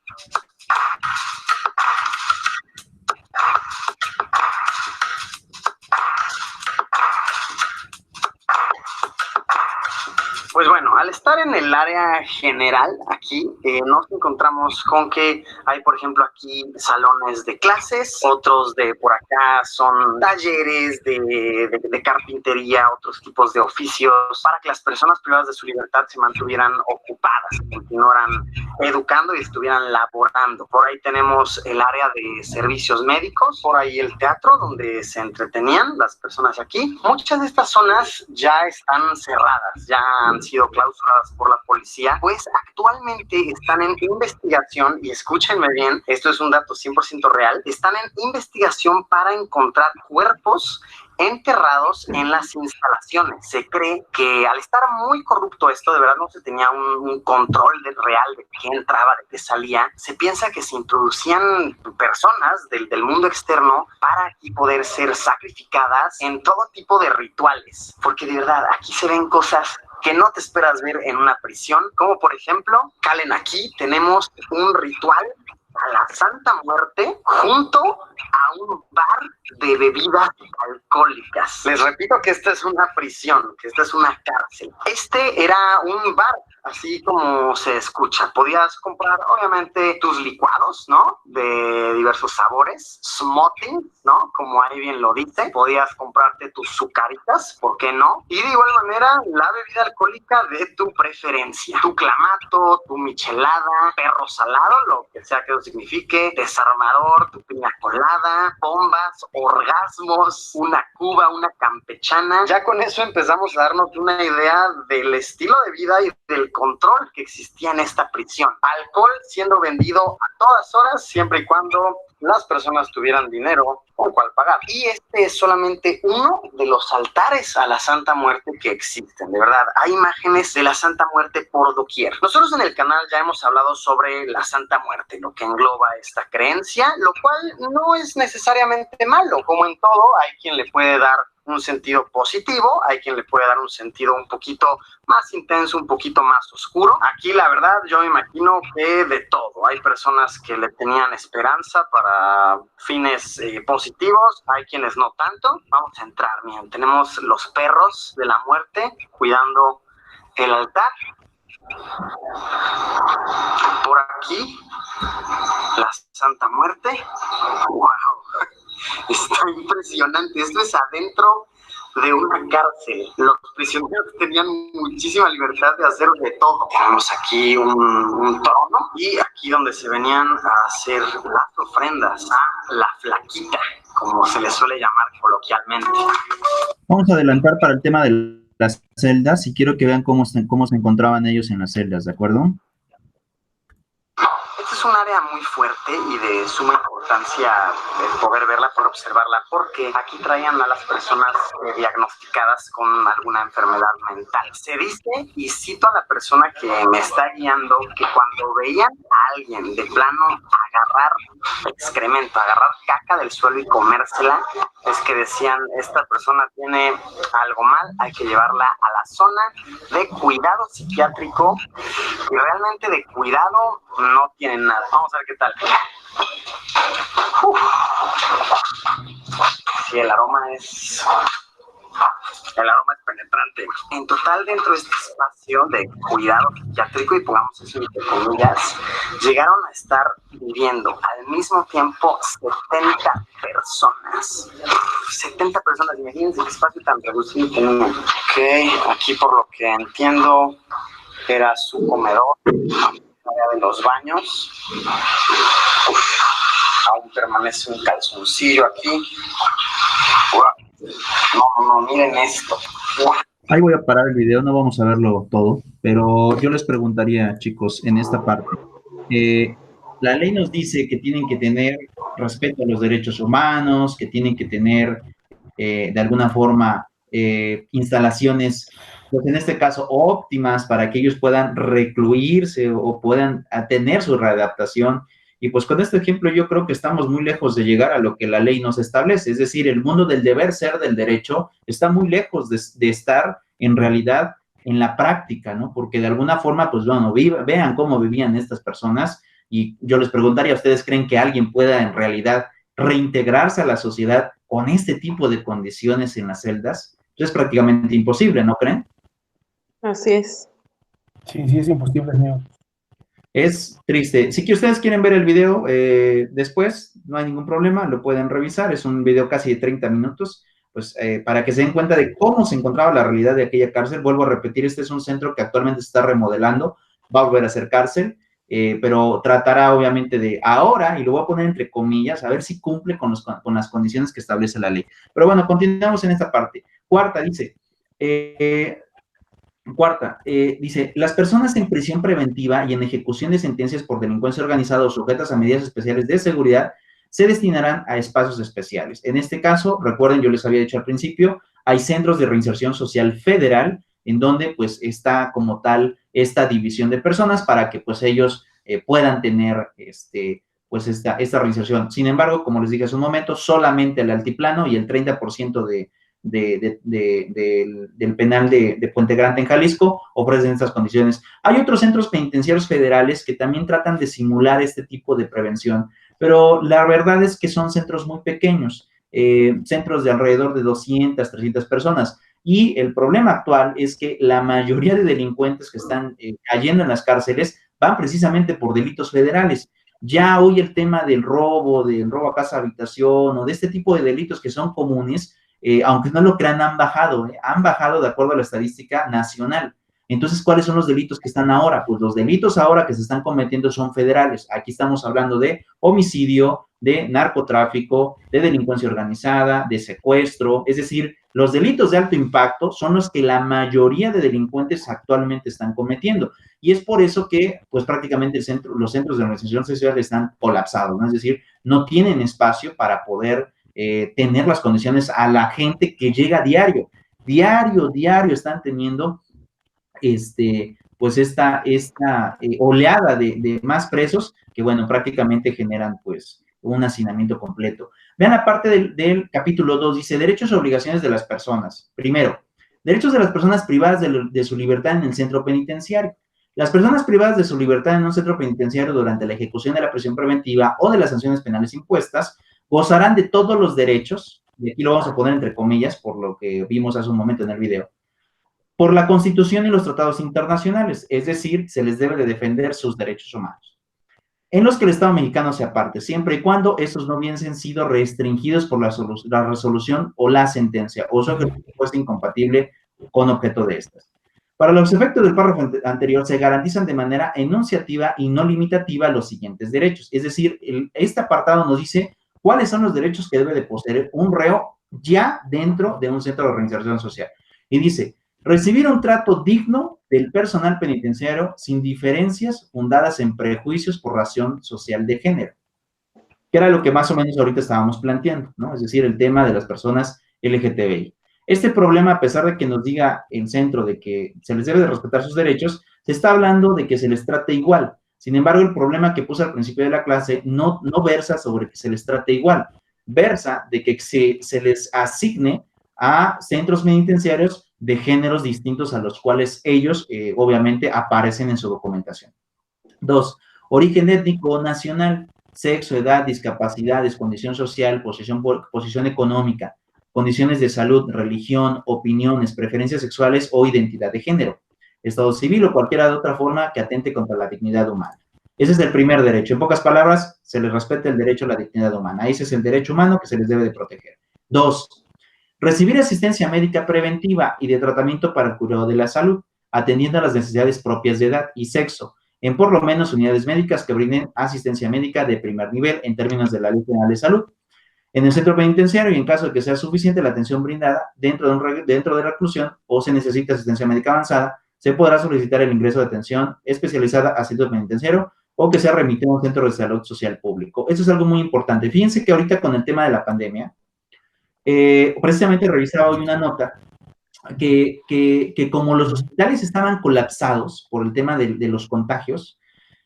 Pues bueno, al estar en el área general aquí, nos encontramos con que hay, por ejemplo, aquí salones de clases, otros de por acá son talleres de carpintería, otros tipos de oficios, para que las personas privadas de su libertad se mantuvieran ocupadas, continuaran educando y estuvieran laborando. Por ahí tenemos el área de servicios médicos, por ahí el teatro donde se entretenían las personas aquí. Muchas de estas zonas ya están cerradas, ya han sido clausuradas por la policía, pues actualmente están en investigación, y escúchenme bien, esto es un dato 100% real, están en investigación para encontrar cuerpos enterrados en las instalaciones. Se cree que al estar muy corrupto esto, de verdad no se tenía un control real de qué entraba, de qué salía. Se piensa que se introducían personas del mundo externo para aquí poder ser sacrificadas en todo tipo de rituales, porque de verdad aquí se ven cosas que no te esperas ver en una prisión, como por ejemplo, calen, aquí tenemos un ritual a la Santa Muerte junto a un bar de bebidas alcohólicas. Les repito que esta es una prisión, que esta es una cárcel. Este era un bar, así como se escucha. Podías comprar, obviamente, tus licuados, ¿no? De diversos sabores, smoothies, ¿no? Como ahí bien lo dice. Podías comprarte tus sucaritas, ¿por qué no? Y de igual manera, la bebida alcohólica de tu preferencia. Tu clamato, tu michelada, perro salado, lo que sea que eso signifique, desarmador, tu piña colada, bombas, orgasmos, una cuba, una campechana. Ya con eso empezamos a darnos una idea del estilo de vida y del control que existía en esta prisión. Alcohol siendo vendido a todas horas, siempre y cuando las personas tuvieran dinero con cual pagar. Y este es solamente uno de los altares a la Santa Muerte que existen. De verdad, hay imágenes de la Santa Muerte por doquier. Nosotros en el canal ya hemos hablado sobre la Santa Muerte, lo que engloba esta creencia, lo cual no es necesariamente malo. Como en todo, hay quien le puede dar un sentido positivo, hay quien le puede dar un sentido un poquito más intenso, un poquito más oscuro. Aquí la verdad yo me imagino que de todo. Hay personas que le tenían esperanza para fines positivos, hay quienes no tanto. Vamos a entrar, miren, tenemos los perros de la muerte cuidando el altar. Por aquí, la Santa Muerte. ¡Wow! Está impresionante. Esto es adentro de una cárcel. Los prisioneros tenían muchísima libertad de hacer de todo. Tenemos aquí un trono y aquí donde se venían a hacer las ofrendas a la flaquita, como se le suele llamar coloquialmente. Vamos a adelantar para el tema de las celdas y quiero que vean cómo se encontraban ellos en las celdas, ¿de acuerdo? es un área muy fuerte y de suma importancia poder verla, poder observarla, porque aquí traían a las personas diagnosticadas con alguna enfermedad mental. Se dice, y cito a la persona que me está guiando, que cuando veían a alguien de plano agarrar excremento, agarrar caca del suelo y comérsela, es que decían, esta persona tiene algo mal, hay que llevarla a la zona de cuidado psiquiátrico, y realmente de cuidado no tienen nada. Vamos a ver qué tal. Uf. Sí, el aroma es penetrante. En total, dentro de este espacio de cuidado psiquiátrico, y pongamos eso entre comillas, llegaron a estar viviendo al mismo tiempo 70 personas. 70 personas, imagínense qué espacio tan reducido tenían. Ok, aquí por lo que entiendo era su comedor, área de los baños. Uf, aún permanece un calzoncillo aquí. No, miren esto. Ahí voy a parar el video, no vamos a verlo todo, pero yo les preguntaría, chicos, en esta parte, la ley nos dice que tienen que tener respeto a los derechos humanos, que tienen que tener, de alguna forma, instalaciones, pues en este caso, óptimas para que ellos puedan recluirse o puedan tener su readaptación. Y pues con este ejemplo yo creo que estamos muy lejos de llegar a lo que la ley nos establece, es decir, el mundo del deber ser del derecho está muy lejos de estar en realidad en la práctica, ¿no? Porque de alguna forma, pues bueno, vean cómo vivían estas personas y yo les preguntaría, ¿ustedes creen que alguien pueda en realidad reintegrarse a la sociedad con este tipo de condiciones en las celdas? Es prácticamente imposible, ¿no creen? Así es. Sí, es imposible, señor. Es triste. Si que ustedes quieren ver el video después, no hay ningún problema, lo pueden revisar. Es un video casi de 30 minutos, pues para que se den cuenta de cómo se encontraba la realidad de aquella cárcel. Vuelvo a repetir, este es un centro que actualmente se está remodelando, va a volver a ser cárcel, pero tratará obviamente de ahora, y lo voy a poner entre comillas, a ver si cumple con las condiciones que establece la ley. Pero bueno, continuamos en esta parte. Cuarta, dice... dice, las personas en prisión preventiva y en ejecución de sentencias por delincuencia organizada o sujetas a medidas especiales de seguridad se destinarán a espacios especiales. En este caso, recuerden, yo les había dicho al principio, hay centros de reinserción social federal en donde pues está como tal esta división de personas para que pues ellos puedan tener pues esta reinserción. Sin embargo, como les dije hace un momento, solamente el altiplano y el 30% del penal de Puente Grande en Jalisco ofrecen estas condiciones. Hay otros centros penitenciarios federales que también tratan de simular este tipo de prevención, pero la verdad es que son centros muy pequeños, centros de alrededor de 200, 300 personas, y el problema actual es que la mayoría de delincuentes que están cayendo en las cárceles van precisamente por delitos federales. Ya hoy el tema del robo a casa habitación o de este tipo de delitos que son comunes, aunque no lo crean, han bajado de acuerdo a la estadística nacional. Entonces, ¿cuáles son los delitos que están ahora? Pues los delitos ahora que se están cometiendo son federales. Aquí estamos hablando de homicidio, de narcotráfico, de delincuencia organizada, de secuestro, es decir, los delitos de alto impacto son los que la mayoría de delincuentes actualmente están cometiendo. Y es por eso que, pues prácticamente los centros de organización social están colapsados, ¿no? Es decir, no tienen espacio para poder tener las condiciones a la gente que llega diario están teniendo pues esta oleada de más presos que, bueno, prácticamente generan pues un hacinamiento completo. Vean la parte del capítulo 2, dice, derechos y obligaciones de las personas. Primero, derechos de las personas privadas de su libertad en el centro penitenciario. Las personas privadas de su libertad en un centro penitenciario durante la ejecución de la prisión preventiva o de las sanciones penales impuestas gozarán de todos los derechos, y aquí lo vamos a poner entre comillas por lo que vimos hace un momento en el video, por la Constitución y los tratados internacionales, es decir, se les debe de defender sus derechos humanos, en los que el Estado mexicano se aparte, siempre y cuando estos no hubiesen sido restringidos por la resolución o la sentencia, o su ejecución fuese incompatible con objeto de estas. Para los efectos del párrafo anterior, se garantizan de manera enunciativa y no limitativa los siguientes derechos, es decir, este apartado nos dice cuáles son los derechos que debe de poseer un reo ya dentro de un centro de reinserción social. Y dice, recibir un trato digno del personal penitenciario sin diferencias fundadas en prejuicios por razón social de género, que era lo que más o menos ahorita estábamos planteando, ¿no? Es decir, el tema de las personas LGTBI. Este problema, a pesar de que nos diga el centro de que se les debe de respetar sus derechos, se está hablando de que se les trate igual. Sin embargo, el problema que puse al principio de la clase no versa sobre que se les trate igual, versa de que se les asigne a centros penitenciarios de géneros distintos a los cuales ellos, obviamente, aparecen en su documentación. 2. Origen étnico o nacional, sexo, edad, discapacidades, condición social, posición económica, condiciones de salud, religión, opiniones, preferencias sexuales o identidad de género, estado civil o cualquier otra forma que atente contra la dignidad humana. Ese es el primer derecho. En pocas palabras, se les respeta el derecho a la dignidad humana. Ese es el derecho humano que se les debe de proteger. 2. Recibir asistencia médica preventiva y de tratamiento para el cuidado de la salud, atendiendo a las necesidades propias de edad y sexo, en por lo menos unidades médicas que brinden asistencia médica de primer nivel en términos de la Ley General de Salud, en el centro penitenciario y en caso de que sea suficiente la atención brindada dentro de la reclusión o se necesita asistencia médica avanzada, se podrá solicitar el ingreso de atención especializada a centro penitenciario o que sea remitido a un centro de salud social público. Eso es algo muy importante. Fíjense que ahorita con el tema de la pandemia, precisamente revisaba hoy una nota que como los hospitales estaban colapsados por el tema de los contagios,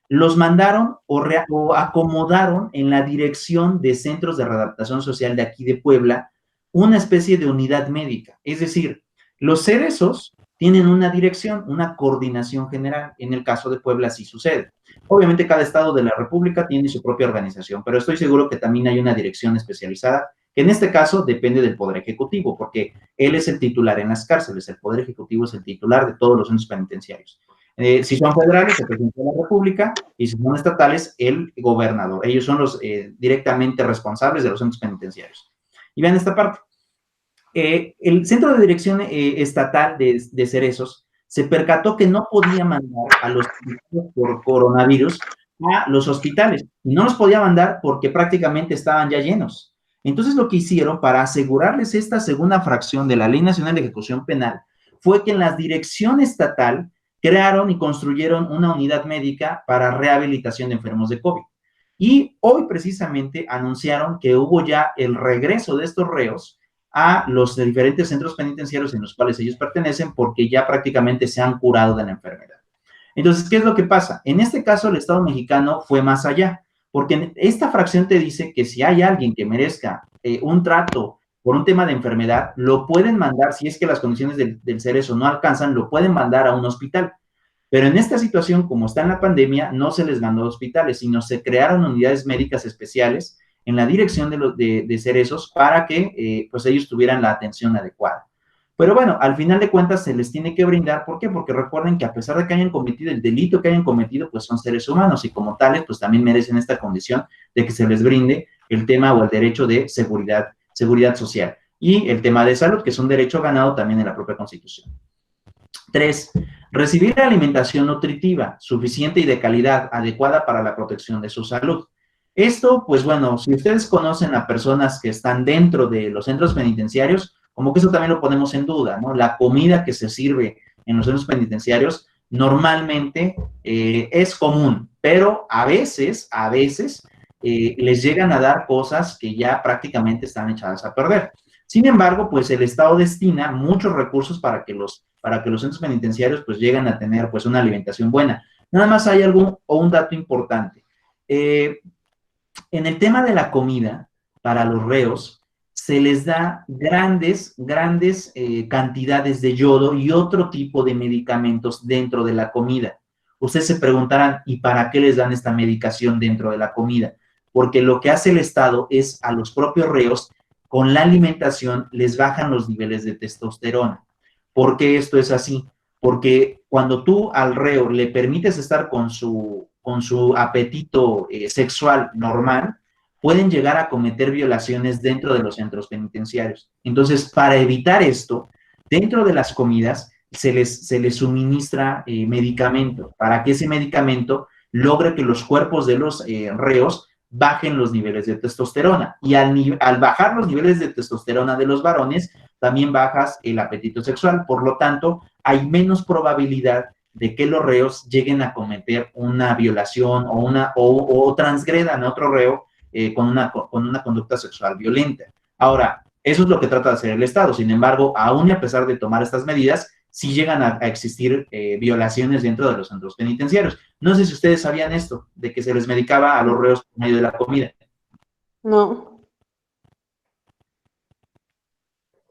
los mandaron o acomodaron en la dirección de centros de readaptación social de aquí de Puebla una especie de unidad médica. Es decir, los CERESOS tienen una dirección, una coordinación general. En el caso de Puebla sí sucede. Obviamente cada estado de la República tiene su propia organización, pero estoy seguro que también hay una dirección especializada, que en este caso depende del Poder Ejecutivo, porque él es el titular en las cárceles, el Poder Ejecutivo es el titular de todos los centros penitenciarios. Si son federales, el presidente de la República, y si son estatales, el gobernador. Ellos son los directamente responsables de los centros penitenciarios. Y vean esta parte. El Centro de Dirección Estatal de CERESOS se percató que no podía mandar a los por coronavirus a los hospitales. Y no los podía mandar porque prácticamente estaban ya llenos. Entonces, lo que hicieron para asegurarles esta segunda fracción de la Ley Nacional de Ejecución Penal fue que en la dirección estatal crearon y construyeron una unidad médica para rehabilitación de enfermos de COVID. Y hoy precisamente anunciaron que hubo ya el regreso de estos reos a los diferentes centros penitenciarios en los cuales ellos pertenecen porque ya prácticamente se han curado de la enfermedad. Entonces, ¿qué es lo que pasa? En este caso, el Estado mexicano fue más allá, porque esta fracción te dice que si hay alguien que merezca un trato por un tema de enfermedad, lo pueden mandar, si es que las condiciones del CERESO no alcanzan, lo pueden mandar a un hospital. Pero en esta situación, como está en la pandemia, no se les mandó a hospitales, sino se crearon unidades médicas especiales en la dirección de CERESOS para que pues ellos tuvieran la atención adecuada. Pero bueno, al final de cuentas se les tiene que brindar, ¿por qué? Porque recuerden que a pesar de que hayan cometido el delito que hayan cometido, pues son seres humanos y como tales, pues también merecen esta condición de que se les brinde el tema o el derecho de seguridad social y el tema de salud, que es un derecho ganado también en la propia Constitución. 3. Recibir alimentación nutritiva, suficiente y de calidad, adecuada para la protección de su salud. Esto, pues bueno, si ustedes conocen a personas que están dentro de los centros penitenciarios, como que eso también lo ponemos en duda, ¿no? La comida que se sirve en los centros penitenciarios normalmente es común, pero a veces les llegan a dar cosas que ya prácticamente están echadas a perder. Sin embargo, pues el Estado destina muchos recursos para que los centros penitenciarios pues lleguen a tener pues una alimentación buena. Nada más hay un dato importante. En el tema de la comida, para los reos, se les da grandes cantidades de yodo y otro tipo de medicamentos dentro de la comida. Ustedes se preguntarán, ¿y para qué les dan esta medicación dentro de la comida? Porque lo que hace el Estado es a los propios reos, con la alimentación, les bajan los niveles de testosterona. ¿Por qué esto es así? Porque cuando tú al reo le permites estar con su apetito sexual normal, pueden llegar a cometer violaciones dentro de los centros penitenciarios. Entonces, para evitar esto, dentro de las comidas se les suministra medicamento, para que ese medicamento logre que los cuerpos de los reos bajen los niveles de testosterona. Y al bajar los niveles de testosterona de los varones, también bajas el apetito sexual. Por lo tanto, hay menos probabilidad de que los reos lleguen a cometer una violación o transgredan a otro reo con una conducta sexual violenta. Ahora, eso es lo que trata de hacer el Estado. Sin embargo, aún y a pesar de tomar estas medidas, sí llegan a existir violaciones dentro de los centros penitenciarios. No sé si ustedes sabían esto, de que se les medicaba a los reos por medio de la comida. No.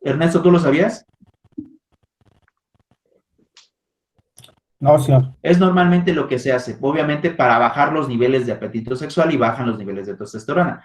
Ernesto, ¿tú lo sabías? No, señor. Es normalmente lo que se hace, obviamente para bajar los niveles de apetito sexual y bajan los niveles de testosterona.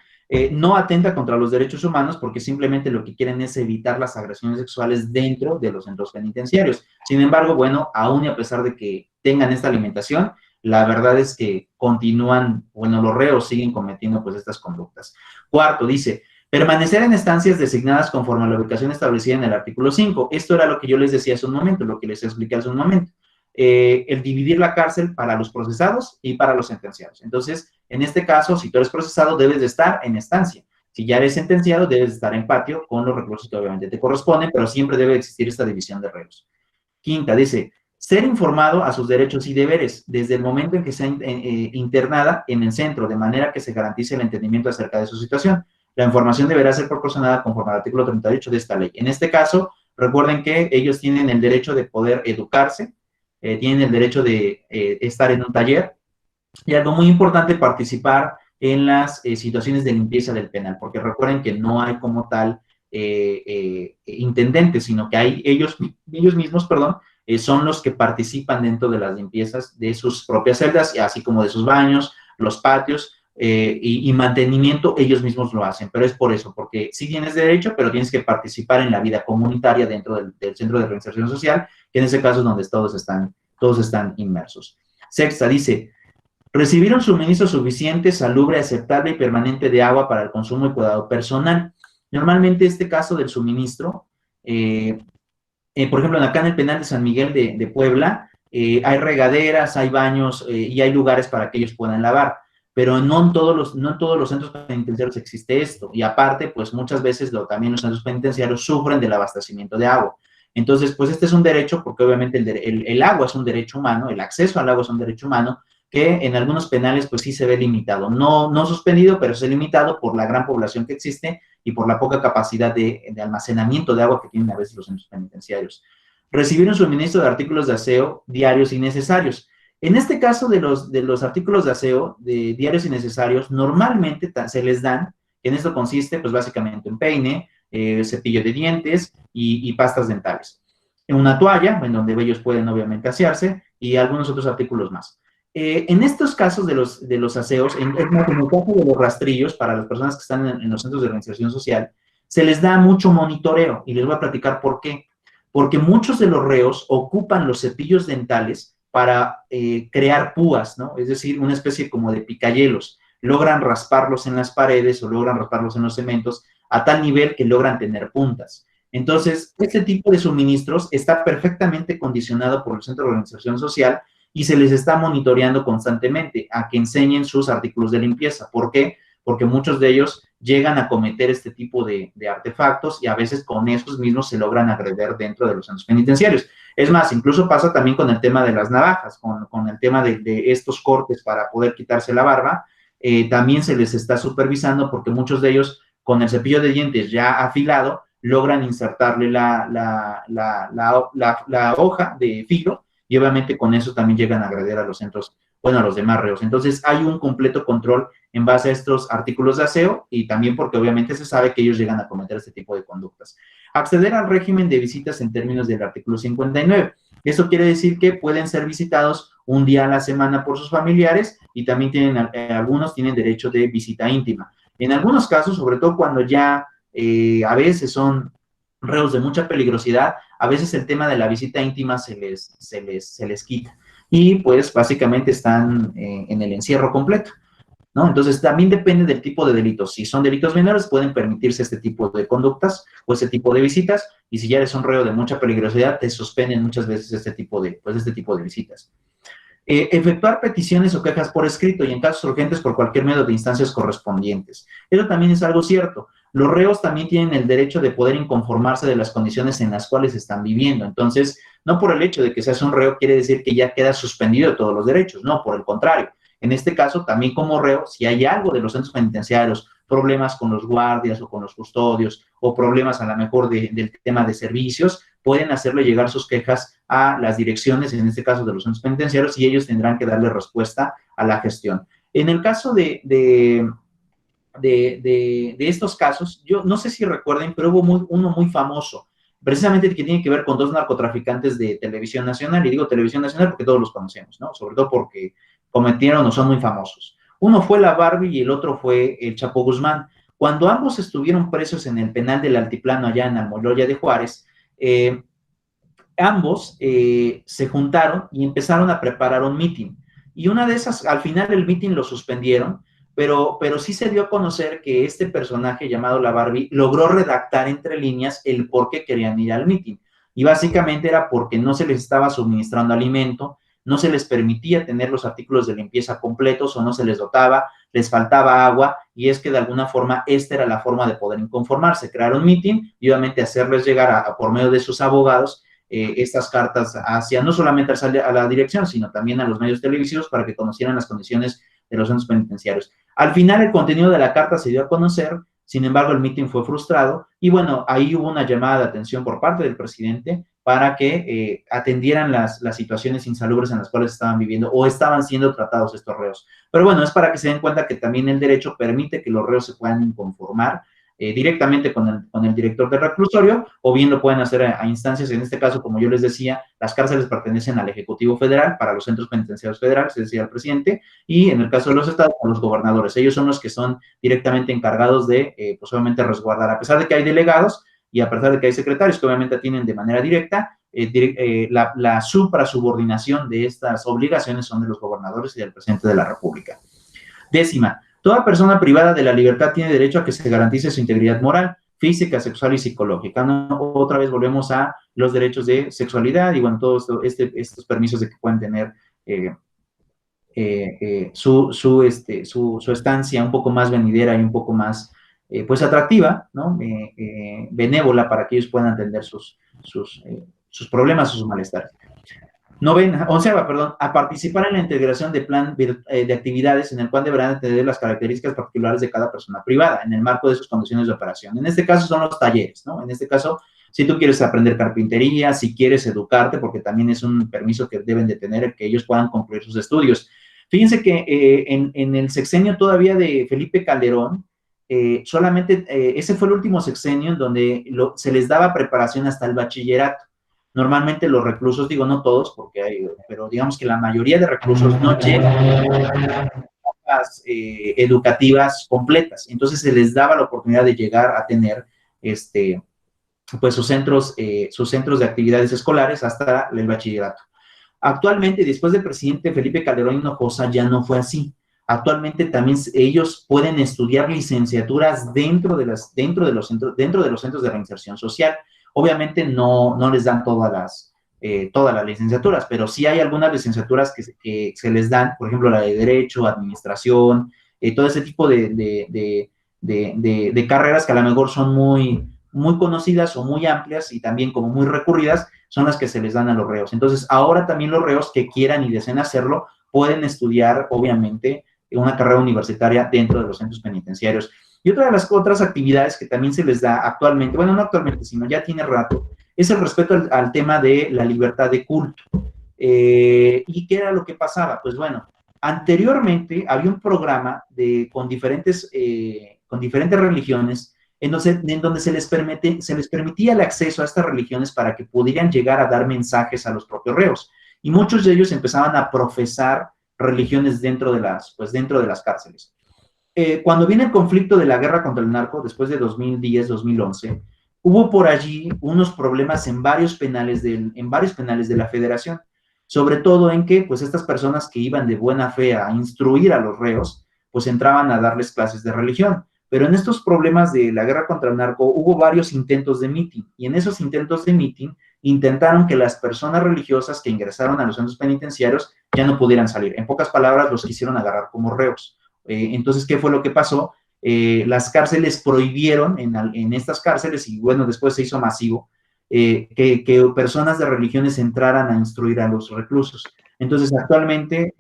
No atenta contra los derechos humanos porque simplemente lo que quieren es evitar las agresiones sexuales dentro de los centros penitenciarios. Sin embargo, bueno, aún y a pesar de que tengan esta alimentación, la verdad es que continúan, bueno, los reos siguen cometiendo pues estas conductas. Cuarto, dice, permanecer en estancias designadas conforme a la ubicación establecida en el artículo 5. Esto era lo que yo les decía hace un momento, lo que les expliqué hace un momento. El dividir la cárcel para los procesados y para los sentenciados. Entonces, en este caso, si tú eres procesado, debes de estar en estancia. Si ya eres sentenciado, debes de estar en patio con los reclusos que obviamente te corresponden, pero siempre debe existir esta división de reos. Quinta, dice, ser informado a sus derechos y deberes desde el momento en que sea internada en el centro, de manera que se garantice el entendimiento acerca de su situación. La información deberá ser proporcionada conforme al artículo 38 de esta ley. En este caso, recuerden que ellos tienen el derecho de poder educarse, tienen el derecho de estar en un taller, y algo muy importante, participar en las situaciones de limpieza del penal, porque recuerden que no hay como tal intendentes, sino que hay ellos mismos, son los que participan dentro de las limpiezas de sus propias celdas, así como de sus baños, los patios, y mantenimiento, ellos mismos lo hacen, pero es por eso, porque sí tienes derecho, pero tienes que participar en la vida comunitaria dentro del Centro de Reinserción Social, que en ese caso es donde todos están inmersos. Sexta, dice, recibir un suministro suficiente, salubre, aceptable y permanente de agua para el consumo y cuidado personal. Normalmente este caso del suministro, por ejemplo, acá en el penal de San Miguel de Puebla, hay regaderas, hay baños y hay lugares para que ellos puedan lavar, pero no en todos los centros penitenciarios existe esto, y aparte, pues muchas veces también los centros penitenciarios sufren del abastecimiento de agua. Entonces, pues este es un derecho, porque obviamente el agua es un derecho humano, el acceso al agua es un derecho humano, que en algunos penales pues sí se ve limitado, no suspendido, pero se ve limitado por la gran población que existe y por la poca capacidad de almacenamiento de agua que tienen a veces los centros penitenciarios. Recibir un suministro de artículos de aseo diarios y necesarios. En este caso de los artículos de aseo de diarios y necesarios, normalmente se les dan, en esto consiste pues básicamente un peine, cepillo de dientes y pastas dentales. Una toalla, en donde ellos pueden obviamente asearse, y algunos otros artículos más. En estos casos de los aseos, en el caso de los rastrillos, para las personas que están en los centros de reinserción social, se les da mucho monitoreo, y les voy a platicar por qué. Porque muchos de los reos ocupan los cepillos dentales para crear púas, ¿no? Es decir, una especie como de picayelos. Logran rasparlos en las paredes o logran rasparlos en los cementos a tal nivel que logran tener puntas. Entonces, este tipo de suministros está perfectamente condicionado por el Centro de Reinserción Social y se les está monitoreando constantemente a que enseñen sus artículos de limpieza. ¿Por qué? Porque muchos de ellos llegan a cometer este tipo de artefactos y a veces con esos mismos se logran agredir dentro de los centros penitenciarios. Es más, incluso pasa también con el tema de las navajas, con el tema de estos cortes para poder quitarse la barba, también se les está supervisando porque muchos de ellos con el cepillo de dientes ya afilado logran insertarle la hoja de filo y obviamente con eso también llegan a agredir a los centros, bueno, a los demás reos. Entonces hay un completo control en base a estos artículos de aseo y también porque obviamente se sabe que ellos llegan a cometer este tipo de conductas. Acceder al régimen de visitas en términos del artículo 59. Eso quiere decir que pueden ser visitados un día a la semana por sus familiares y también algunos tienen derecho de visita íntima. En algunos casos, sobre todo cuando ya a veces son reos de mucha peligrosidad, a veces el tema de la visita íntima se les quita. Y pues básicamente están en el encierro completo, ¿no? Entonces también depende del tipo de delitos. Si son delitos menores, pueden permitirse este tipo de conductas o este tipo de visitas, y si ya eres un reo de mucha peligrosidad, te suspenden muchas veces este tipo de visitas. Efectuar peticiones o quejas por escrito y en casos urgentes por cualquier medio de instancias correspondientes. Eso también es algo cierto. Los reos también tienen el derecho de poder inconformarse de las condiciones en las cuales están viviendo. Entonces, no por el hecho de que seas un reo quiere decir que ya queda suspendido de todos los derechos. No, por el contrario. En este caso, también como reo, si hay algo de los centros penitenciarios, problemas con los guardias o con los custodios, o problemas a lo mejor del tema de servicios, pueden hacerle llegar sus quejas a las direcciones, en este caso de los centros penitenciarios, y ellos tendrán que darle respuesta a la gestión. En el caso de estos casos, yo no sé si recuerden, pero hubo uno muy famoso, precisamente que tiene que ver con dos narcotraficantes de televisión nacional, y digo televisión nacional porque todos los conocemos, ¿no? Sobre todo porque cometieron o son muy famosos. Uno fue la Barbie y el otro fue el Chapo Guzmán. Cuando ambos estuvieron presos en el penal del Altiplano allá en Almoloya de Juárez, ambos se juntaron y empezaron a preparar un mitin. Y una de esas, al final el mitin lo suspendieron, pero sí se dio a conocer que este personaje llamado la Barbie logró redactar entre líneas el por qué querían ir al mitin. Y básicamente era porque no se les estaba suministrando alimento, no se les permitía tener los artículos de limpieza completos o no se les dotaba, les faltaba agua, y es que de alguna forma esta era la forma de poder inconformarse, crear un mitin y obviamente hacerles llegar por medio de sus abogados estas cartas hacia no solamente a la dirección, sino también a los medios televisivos para que conocieran las condiciones de los centros penitenciarios. Al final el contenido de la carta se dio a conocer, sin embargo el mitin fue frustrado y bueno, ahí hubo una llamada de atención por parte del presidente para que atendieran las situaciones insalubres en las cuales estaban viviendo o estaban siendo tratados estos reos. Pero bueno, es para que se den cuenta que también el derecho permite que los reos se puedan inconformar directamente con el director del reclusorio, o bien lo pueden hacer a instancias. En este caso, como yo les decía, las cárceles pertenecen al Ejecutivo Federal, para los centros penitenciarios federales, es decir, al presidente, y en el caso de los estados, a los gobernadores. Ellos son los que son directamente encargados de, pues obviamente, resguardar, a pesar de que hay delegados, y a pesar de que hay secretarios que obviamente atienden de manera directa, la suprasubordinación de estas obligaciones son de los gobernadores y del presidente de la República. 10ª, toda persona privada de la libertad tiene derecho a que se garantice su integridad moral, física, sexual y psicológica. ¿No? Otra vez volvemos a los derechos de sexualidad y bueno, todos estos permisos de que pueden tener su estancia un poco más venidera y un poco más pues atractiva, ¿no? Benévola, para que ellos puedan atender sus problemas o sus malestares. 11ª, a participar en la integración de plan de actividades en el cual deberán atender las características particulares de cada persona privada en el marco de sus condiciones de operación. En este caso son los talleres, ¿no? En este caso, si tú quieres aprender carpintería, si quieres educarte, porque también es un permiso que deben de tener, que ellos puedan concluir sus estudios. Fíjense que en el sexenio todavía de Felipe Calderón, solamente ese fue el último sexenio en donde se les daba preparación hasta el bachillerato. Normalmente los reclusos, digo no todos, pero digamos que la mayoría de reclusos no llegan a educativas completas. Entonces se les daba la oportunidad de llegar a tener pues sus centros de actividades escolares hasta el bachillerato. Actualmente, después del presidente Felipe Calderón Hinojosa, ya no fue así. Actualmente también ellos pueden estudiar licenciaturas dentro de los centros de reinserción social. Obviamente no les dan todas las licenciaturas, pero sí hay algunas licenciaturas que se les dan, por ejemplo, la de Derecho, Administración, todo ese tipo de carreras que a lo mejor son muy conocidas o muy amplias y también como muy recurridas, son las que se les dan a los reos. Entonces, ahora también los reos que quieran y deseen hacerlo, pueden estudiar, obviamente, una carrera universitaria dentro de los centros penitenciarios. Y otra de las otras actividades que también se les da actualmente, bueno, no actualmente, sino ya tiene rato, es el respeto al tema de la libertad de culto. ¿Y qué era lo que pasaba? Pues bueno, anteriormente había un programa con diferentes religiones en donde se les permitía el acceso a estas religiones para que pudieran llegar a dar mensajes a los propios reos. Y muchos de ellos empezaban a profesar religiones dentro de las cárceles. Cuando viene el conflicto de la guerra contra el narco, después de 2010-2011, hubo por allí unos problemas en varios penales de la Federación, sobre todo en que pues estas personas que iban de buena fe a instruir a los reos, pues entraban a darles clases de religión. Pero en estos problemas de la guerra contra el narco hubo varios intentos de mitin, y en esos intentos de mitin intentaron que las personas religiosas que ingresaron a los centros penitenciarios ya no pudieran salir. En pocas palabras, los quisieron agarrar como reos. Entonces, ¿qué fue lo que pasó? Las cárceles prohibieron en estas cárceles, y bueno, después se hizo masivo, que personas de religiones entraran a instruir a los reclusos. Entonces, actualmente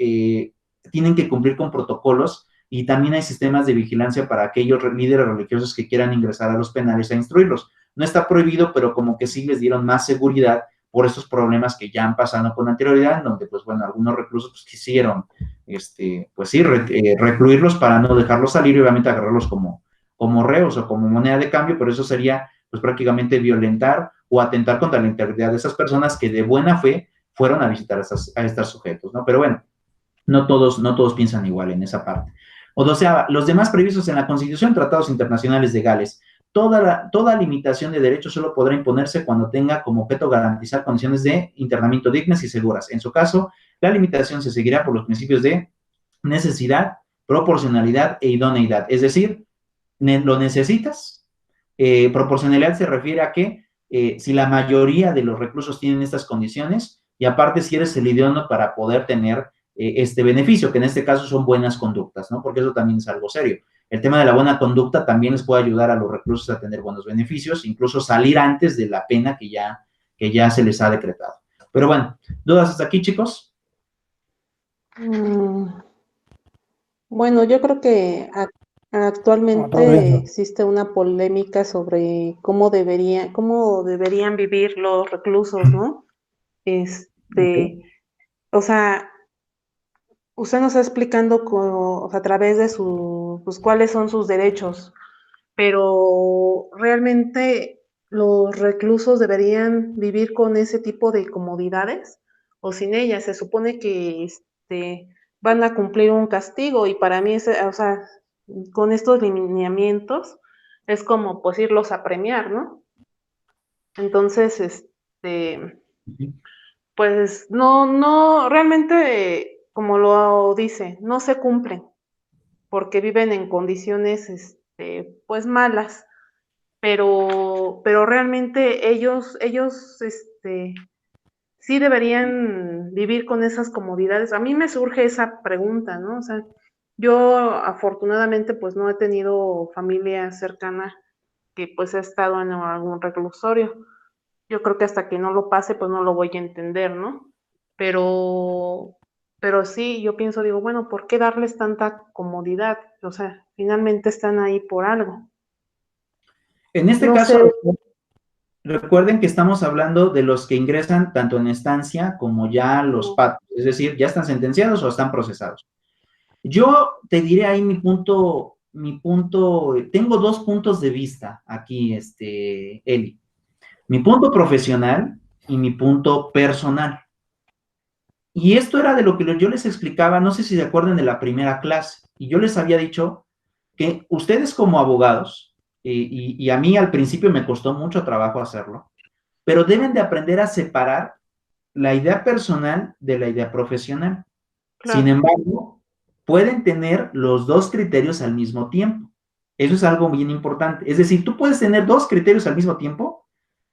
tienen que cumplir con protocolos y también hay sistemas de vigilancia para aquellos líderes religiosos que quieran ingresar a los penales a instruirlos. No está prohibido, pero como que sí les dieron más seguridad por esos problemas que ya han pasado con anterioridad, donde, pues bueno, algunos reclusos pues, quisieron, pues sí, recluirlos para no dejarlos salir y obviamente agarrarlos como reos o como moneda de cambio, pero eso sería, pues prácticamente violentar o atentar contra la integridad de esas personas que de buena fe fueron a visitar a estos sujetos, ¿no? Pero bueno, no todos piensan igual en esa parte. O sea, los demás previstos en la Constitución, tratados internacionales de Gales, toda limitación de derechos solo podrá imponerse cuando tenga como objeto garantizar condiciones de internamiento dignas y seguras. En su caso, la limitación se seguirá por los principios de necesidad, proporcionalidad e idoneidad. Es decir, lo necesitas. Proporcionalidad se refiere a que si la mayoría de los reclusos tienen estas condiciones, y aparte si eres el idóneo para poder tener este beneficio, que en este caso son buenas conductas, ¿no? Porque eso también es algo serio. El tema de la buena conducta también les puede ayudar a los reclusos a tener buenos beneficios, incluso salir antes de la pena que ya se les ha decretado. Pero bueno, ¿dudas hasta aquí, chicos? Bueno, yo creo que actualmente existe una polémica sobre cómo deberían vivir los reclusos, ¿no? Okay. O sea, usted nos está explicando a través de pues, cuáles son sus derechos, pero realmente los reclusos deberían vivir con ese tipo de comodidades o sin ellas. Se supone que van a cumplir un castigo y para mí, o sea, con estos lineamientos es como pues irlos a premiar, ¿no? Entonces, pues no, realmente, como lo dice, no se cumplen porque viven en condiciones, pues malas, pero realmente ellos, sí deberían vivir con esas comodidades. A mí me surge esa pregunta, ¿no? O sea, yo afortunadamente pues no he tenido familia cercana que pues ha estado en algún reclusorio. Yo creo que hasta que no lo pase pues no lo voy a entender, ¿no? Pero sí, yo pienso, digo, bueno, ¿por qué darles tanta comodidad? O sea, finalmente están ahí por algo. En este No caso, sé. recuerden que estamos hablando de los que ingresan tanto en estancia como ya los patos, es decir, ya están sentenciados o están procesados. Yo te diré ahí mi punto, tengo dos puntos de vista aquí, Eli. Mi punto profesional y mi punto personal. Y esto era de lo que yo les explicaba, no sé si se acuerdan de la primera clase, y yo les había dicho que ustedes como abogados, y a mí al principio me costó mucho trabajo hacerlo, pero deben de aprender a separar la idea personal de la idea profesional. Claro. Sin embargo, pueden tener los dos criterios al mismo tiempo. Eso es algo bien importante. Es decir, tú puedes tener dos criterios al mismo tiempo,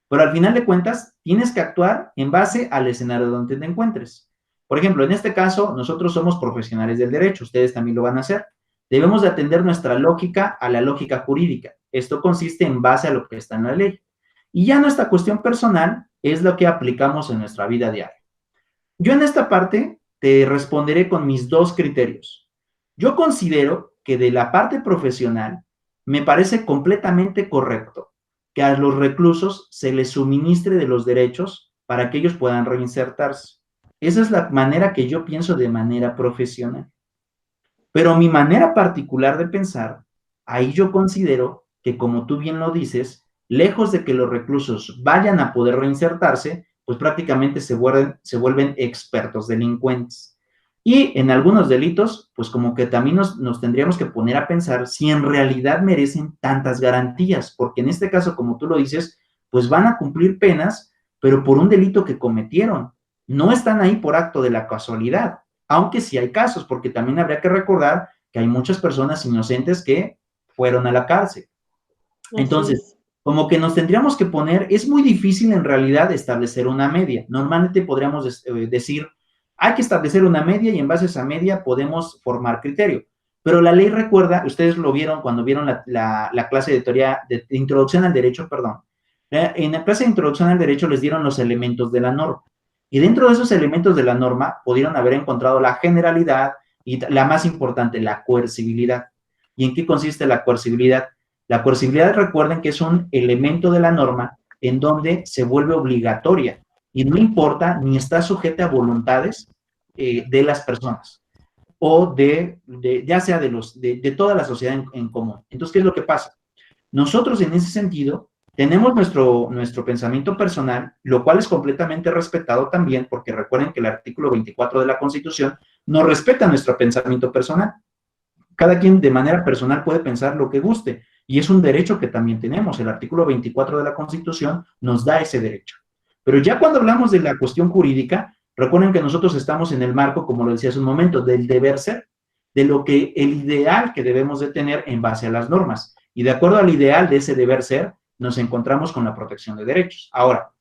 pero al final de cuentas tienes que actuar en base al escenario donde te encuentres. Por ejemplo, en este caso, nosotros somos profesionales del derecho, ustedes también lo van a hacer. Debemos de atender nuestra lógica a la lógica jurídica. Esto consiste en base a lo que está en la ley. Y ya nuestra cuestión personal es lo que aplicamos en nuestra vida diaria. Yo en esta parte te responderé con mis dos criterios. Yo considero que de la parte profesional me parece completamente correcto que a los reclusos se les suministre de los derechos para que ellos puedan reinsertarse. Esa es la manera que yo pienso de manera profesional. Pero mi manera particular de pensar, ahí yo considero que, como tú bien lo dices, lejos de que los reclusos vayan a poder reinsertarse, pues prácticamente se vuelven expertos delincuentes. Y en algunos delitos, pues como que también nos tendríamos que poner a pensar si en realidad merecen tantas garantías, porque en este caso, como tú lo dices, pues van a cumplir penas, pero por un delito que cometieron. No están ahí por acto de la casualidad, aunque sí hay casos, porque también habría que recordar que hay muchas personas inocentes que fueron a la cárcel. Entonces, como que nos tendríamos que poner, es muy difícil en realidad establecer una media. Normalmente podríamos decir, hay que establecer una media y en base a esa media podemos formar criterio. Pero la ley recuerda, ustedes lo vieron cuando vieron la clase de teoría, de introducción al derecho, perdón. En la clase de introducción al derecho les dieron los elementos de la norma. Y dentro de esos elementos de la norma pudieron haber encontrado la generalidad y la más importante, la coercibilidad. ¿Y en qué consiste la coercibilidad? La coercibilidad, recuerden que es un elemento de la norma en donde se vuelve obligatoria y no importa ni está sujeta a voluntades de las personas o ya sea de toda la sociedad en común. Entonces, ¿qué es lo que pasa? Nosotros en ese sentido tenemos nuestro pensamiento personal, lo cual es completamente respetado también, porque recuerden que el artículo 24 de la Constitución nos respeta nuestro pensamiento personal. Cada quien de manera personal puede pensar lo que guste, y es un derecho que también tenemos. El artículo 24 de la Constitución nos da ese derecho. Pero ya cuando hablamos de la cuestión jurídica, recuerden que nosotros estamos en el marco, como lo decía hace un momento, del deber ser, de lo que el ideal que debemos de tener en base a las normas. Y de acuerdo al ideal de ese deber ser, nos encontramos con la protección de derechos. Ahora,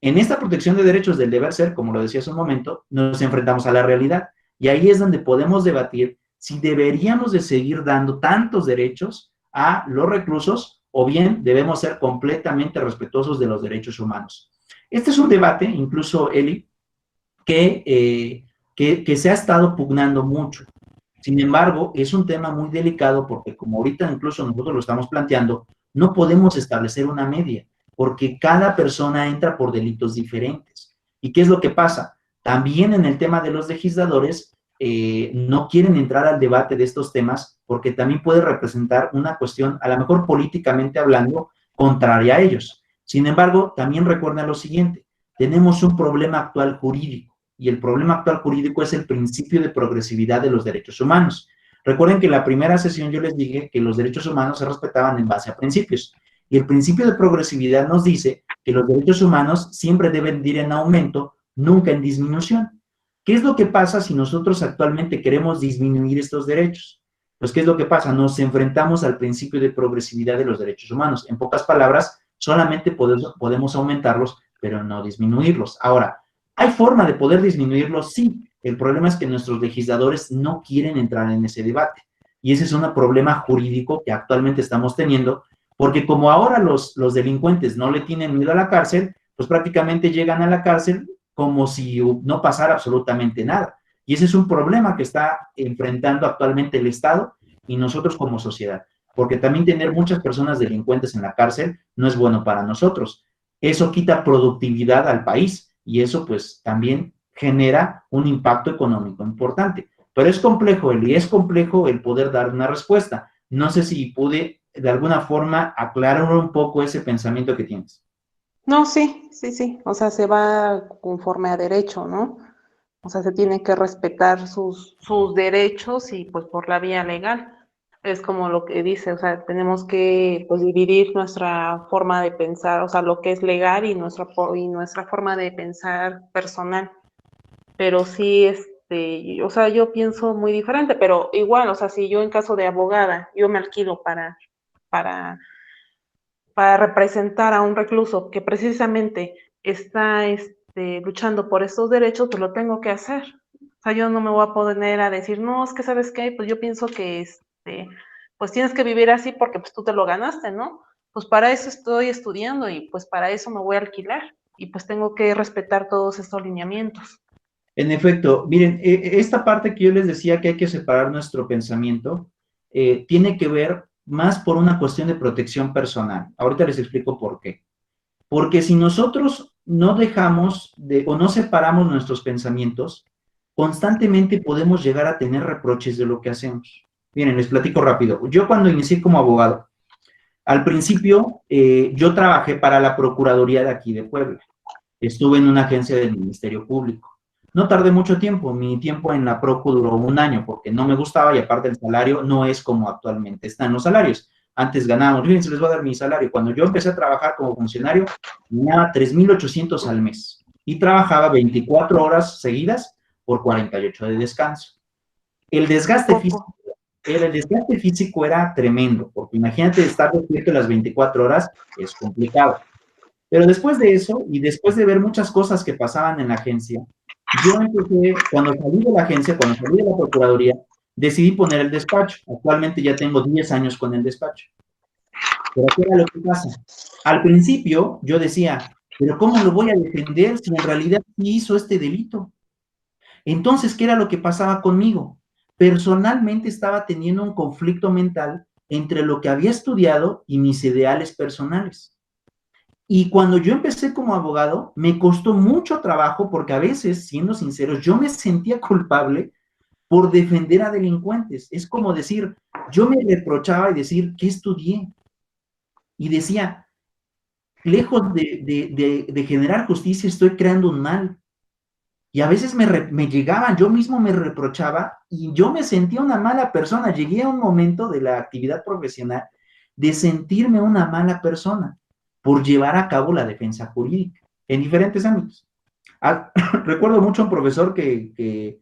en esta protección de derechos del deber ser, como lo decía hace un momento, nos enfrentamos a la realidad. Y ahí es donde podemos debatir si deberíamos de seguir dando tantos derechos a los reclusos o bien debemos ser completamente respetuosos de los derechos humanos. Este es un debate, incluso, Eli, que se ha estado pugnando mucho. Sin embargo, es un tema muy delicado porque, como ahorita incluso nosotros lo estamos planteando, no podemos establecer una media, porque cada persona entra por delitos diferentes. ¿Y qué es lo que pasa? También en el tema de los legisladores, no quieren entrar al debate de estos temas porque también puede representar una cuestión, a lo mejor políticamente hablando, contraria a ellos. Sin embargo, también recuerden lo siguiente, tenemos un problema actual jurídico, y el problema actual jurídico es el principio de progresividad de los derechos humanos. Recuerden que en la primera sesión yo les dije que los derechos humanos se respetaban en base a principios, y el principio de progresividad nos dice que los derechos humanos siempre deben ir en aumento, nunca en disminución. ¿Qué es lo que pasa si nosotros actualmente queremos disminuir estos derechos? Pues, ¿qué es lo que pasa? Nos enfrentamos al principio de progresividad de los derechos humanos. En pocas palabras, solamente podemos aumentarlos, pero no disminuirlos. Ahora, ¿hay forma de poder disminuirlos? Sí. El problema es que nuestros legisladores no quieren entrar en ese debate. Y ese es un problema jurídico que actualmente estamos teniendo, porque como ahora los delincuentes no le tienen miedo a la cárcel, pues prácticamente llegan a la cárcel como si no pasara absolutamente nada. Y ese es un problema que está enfrentando actualmente el Estado y nosotros como sociedad, porque también tener muchas personas delincuentes en la cárcel no es bueno para nosotros. Eso quita productividad al país y eso pues también genera un impacto económico importante. Pero es complejo, Eli, es complejo el poder dar una respuesta. No sé si pude de alguna forma aclarar un poco ese pensamiento que tienes. No, sí, o sea, se va conforme a derecho, ¿no? O sea, se tiene que respetar sus derechos y pues por la vía legal. Es como lo que dice, o sea, tenemos que pues dividir nuestra forma de pensar, o sea, lo que es legal y nuestra forma de pensar personal. Pero sí, o sea, yo pienso muy diferente, pero igual, o sea, si yo en caso de abogada, yo me alquilo para representar a un recluso que precisamente está luchando por estos derechos, pues lo tengo que hacer. O sea, yo no me voy a poner a decir, no, es que ¿sabes qué? Pues yo pienso que pues tienes que vivir así porque pues tú te lo ganaste, ¿no? Pues para eso estoy estudiando y pues para eso me voy a alquilar y pues tengo que respetar todos estos lineamientos. En efecto, miren, esta parte que yo les decía que hay que separar nuestro pensamiento, tiene que ver más por una cuestión de protección personal. Ahorita les explico por qué. Porque si nosotros no dejamos o no separamos nuestros pensamientos, constantemente podemos llegar a tener reproches de lo que hacemos. Miren, les platico rápido. Yo cuando inicié como abogado, al principio yo trabajé para la Procuraduría de aquí de Puebla. Estuve en una agencia del Ministerio Público. No tardé mucho tiempo, mi tiempo en la Procu duró 1 año porque no me gustaba y aparte el salario no es como actualmente están los salarios. Antes ganábamos, fíjense, les voy a dar mi salario. Cuando yo empecé a trabajar como funcionario, ganaba 3,800 al mes y trabajaba 24 horas seguidas por 48 de descanso. El desgaste físico el desgaste físico era tremendo, porque imagínate estar despierto las 24 horas, es complicado. Pero después de eso, y después de ver muchas cosas que pasaban en la agencia, yo empecé, cuando salí de la agencia, cuando salí de la Procuraduría, decidí poner el despacho. Actualmente ya tengo 10 años con el despacho. Pero ¿qué era lo que pasa? Al principio yo decía, pero ¿cómo lo voy a defender si en realidad sí hizo este delito? Entonces, ¿qué era lo que pasaba conmigo? Personalmente estaba teniendo un conflicto mental entre lo que había estudiado y mis ideales personales. Y cuando yo empecé como abogado, me costó mucho trabajo porque a veces, siendo sinceros, yo me sentía culpable por defender a delincuentes. Es como decir, yo me reprochaba y decir, ¿qué estudié? Y decía, lejos de generar justicia, estoy creando un mal. Y a veces me llegaban, yo mismo me reprochaba y yo me sentía una mala persona. Llegué a un momento de la actividad profesional de sentirme una mala persona por llevar a cabo la defensa jurídica en diferentes ámbitos. Recuerdo mucho a un profesor que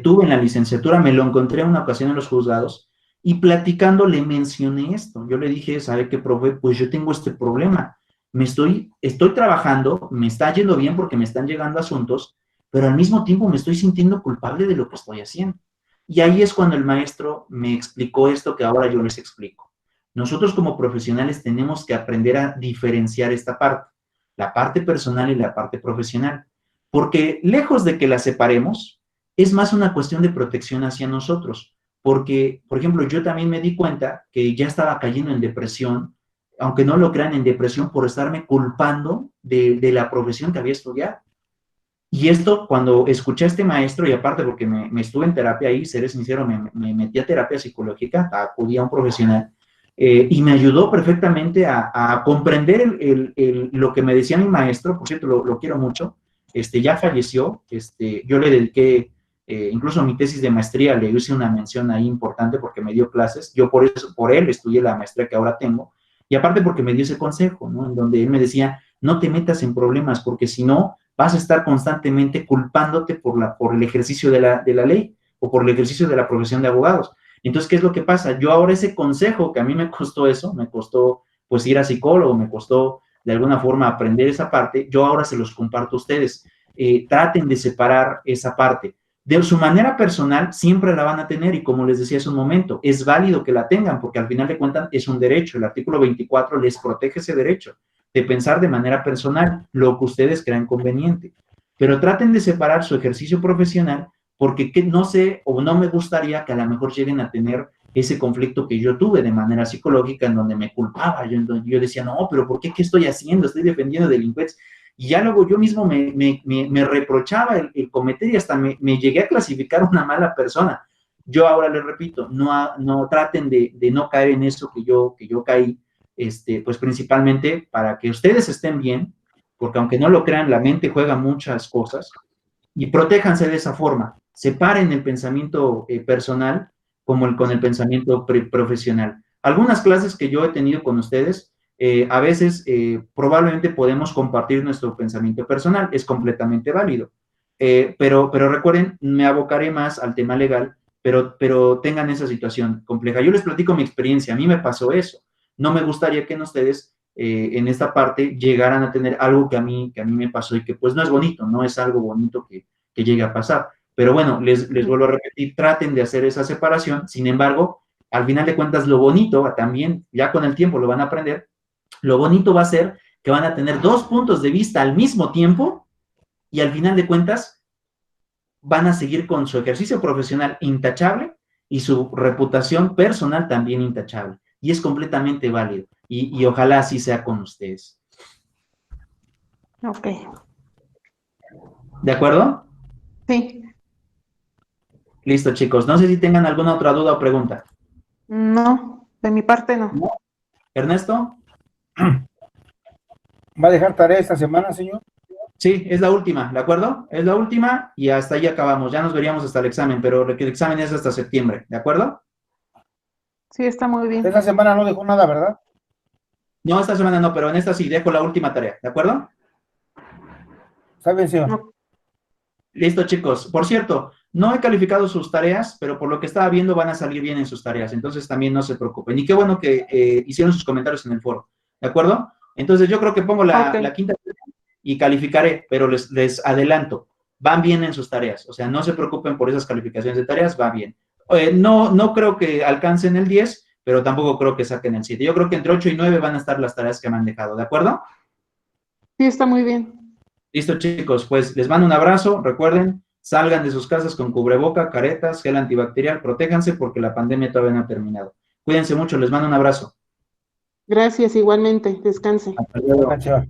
tuve en la licenciatura, me lo encontré en una ocasión en los juzgados y platicando le mencioné esto. Yo le dije, ¿sabe qué, profe? Pues yo tengo este problema. Estoy trabajando, me está yendo bien porque me están llegando asuntos, pero al mismo tiempo me estoy sintiendo culpable de lo que estoy haciendo. Y ahí es cuando el maestro me explicó esto que ahora yo les explico. Nosotros como profesionales tenemos que aprender a diferenciar esta parte, la parte personal y la parte profesional, porque lejos de que la separemos, es más una cuestión de protección hacia nosotros, porque, por ejemplo, yo también me di cuenta que ya estaba cayendo en depresión, aunque no lo crean, en depresión por estarme culpando de la profesión que había estudiado. Y esto, cuando escuché a este maestro, y aparte porque me estuve en terapia ahí, seré sincero, me metí a terapia psicológica, acudí a un profesional, y me ayudó perfectamente a comprender lo que me decía mi maestro. Por cierto, lo quiero mucho, ya falleció, yo le dediqué, incluso mi tesis de maestría, le hice una mención ahí importante porque me dio clases, yo por él estudié la maestría que ahora tengo, y aparte porque me dio ese consejo, ¿no? En donde él me decía, no te metas en problemas, porque si no, vas a estar constantemente culpándote por el ejercicio de la ley o por el ejercicio de la profesión de abogados. Entonces, ¿qué es lo que pasa? Yo ahora ese consejo que a mí me costó eso, me costó pues ir a psicólogo, me costó de alguna forma aprender esa parte, yo ahora se los comparto a ustedes. Traten de separar esa parte. De su manera personal siempre la van a tener y como les decía hace un momento, es válido que la tengan porque al final de cuentas es un derecho. El artículo 24 les protege ese derecho de pensar de manera personal lo que ustedes crean conveniente. Pero traten de separar su ejercicio profesional porque no sé o no me gustaría que a lo mejor lleguen a tener ese conflicto que yo tuve de manera psicológica en donde me culpaba. Yo decía, no, pero ¿por qué? ¿Qué estoy haciendo? Estoy defendiendo delincuentes. Y ya luego yo mismo me reprochaba el cometer y hasta me llegué a clasificar una mala persona. Yo ahora les repito, no traten de no caer en eso que yo caí, pues principalmente para que ustedes estén bien, porque aunque no lo crean, la mente juega muchas cosas, y protéjanse de esa forma. Separen el pensamiento personal con el pensamiento profesional. Algunas clases que yo he tenido con ustedes, a veces probablemente podemos compartir nuestro pensamiento personal, es completamente válido. Pero recuerden, me abocaré más al tema legal, pero tengan esa situación compleja. Yo les platico mi experiencia, a mí me pasó eso. No me gustaría que en ustedes, en esta parte, llegaran a tener algo que a mí me pasó y que pues no es bonito, no es algo bonito que llegue a pasar. Pero bueno, les vuelvo a repetir, traten de hacer esa separación. Sin embargo, al final de cuentas, lo bonito, también ya con el tiempo lo van a aprender, lo bonito va a ser que van a tener dos puntos de vista al mismo tiempo y al final de cuentas van a seguir con su ejercicio profesional intachable y su reputación personal también intachable. Y es completamente válido. Y ojalá así sea con ustedes. Ok. ¿De acuerdo? Sí. Listo, chicos. No sé si tengan alguna otra duda o pregunta. No, de mi parte no. ¿No? ¿Ernesto? ¿Va a dejar tarea esta semana, señor? Sí, es la última, ¿de acuerdo? Es la última y hasta ahí acabamos. Ya nos veríamos hasta el examen, pero el examen es hasta septiembre, ¿de acuerdo? Sí, está muy bien. Esta semana no dejó nada, ¿verdad? No, esta semana no, pero en esta sí dejo la última tarea, ¿de acuerdo? Está bien, señor. No. Listo, chicos. Por cierto, no he calificado sus tareas, pero por lo que estaba viendo van a salir bien en sus tareas, entonces también no se preocupen. Y qué bueno que hicieron sus comentarios en el foro, ¿de acuerdo? Entonces yo creo que pongo la quinta y calificaré, pero les adelanto, van bien en sus tareas, o sea, no se preocupen por esas calificaciones de tareas, va bien. No creo que alcancen el 10, pero tampoco creo que saquen el 7. Yo creo que entre 8 y 9 van a estar las tareas que me han dejado, ¿de acuerdo? Sí, está muy bien. Listo, chicos, pues les mando un abrazo, recuerden, salgan de sus casas con cubreboca, caretas, gel antibacterial, protéjanse porque la pandemia todavía no ha terminado. Cuídense mucho, les mando un abrazo. Gracias, igualmente. Descanse. Hasta luego. Gracias.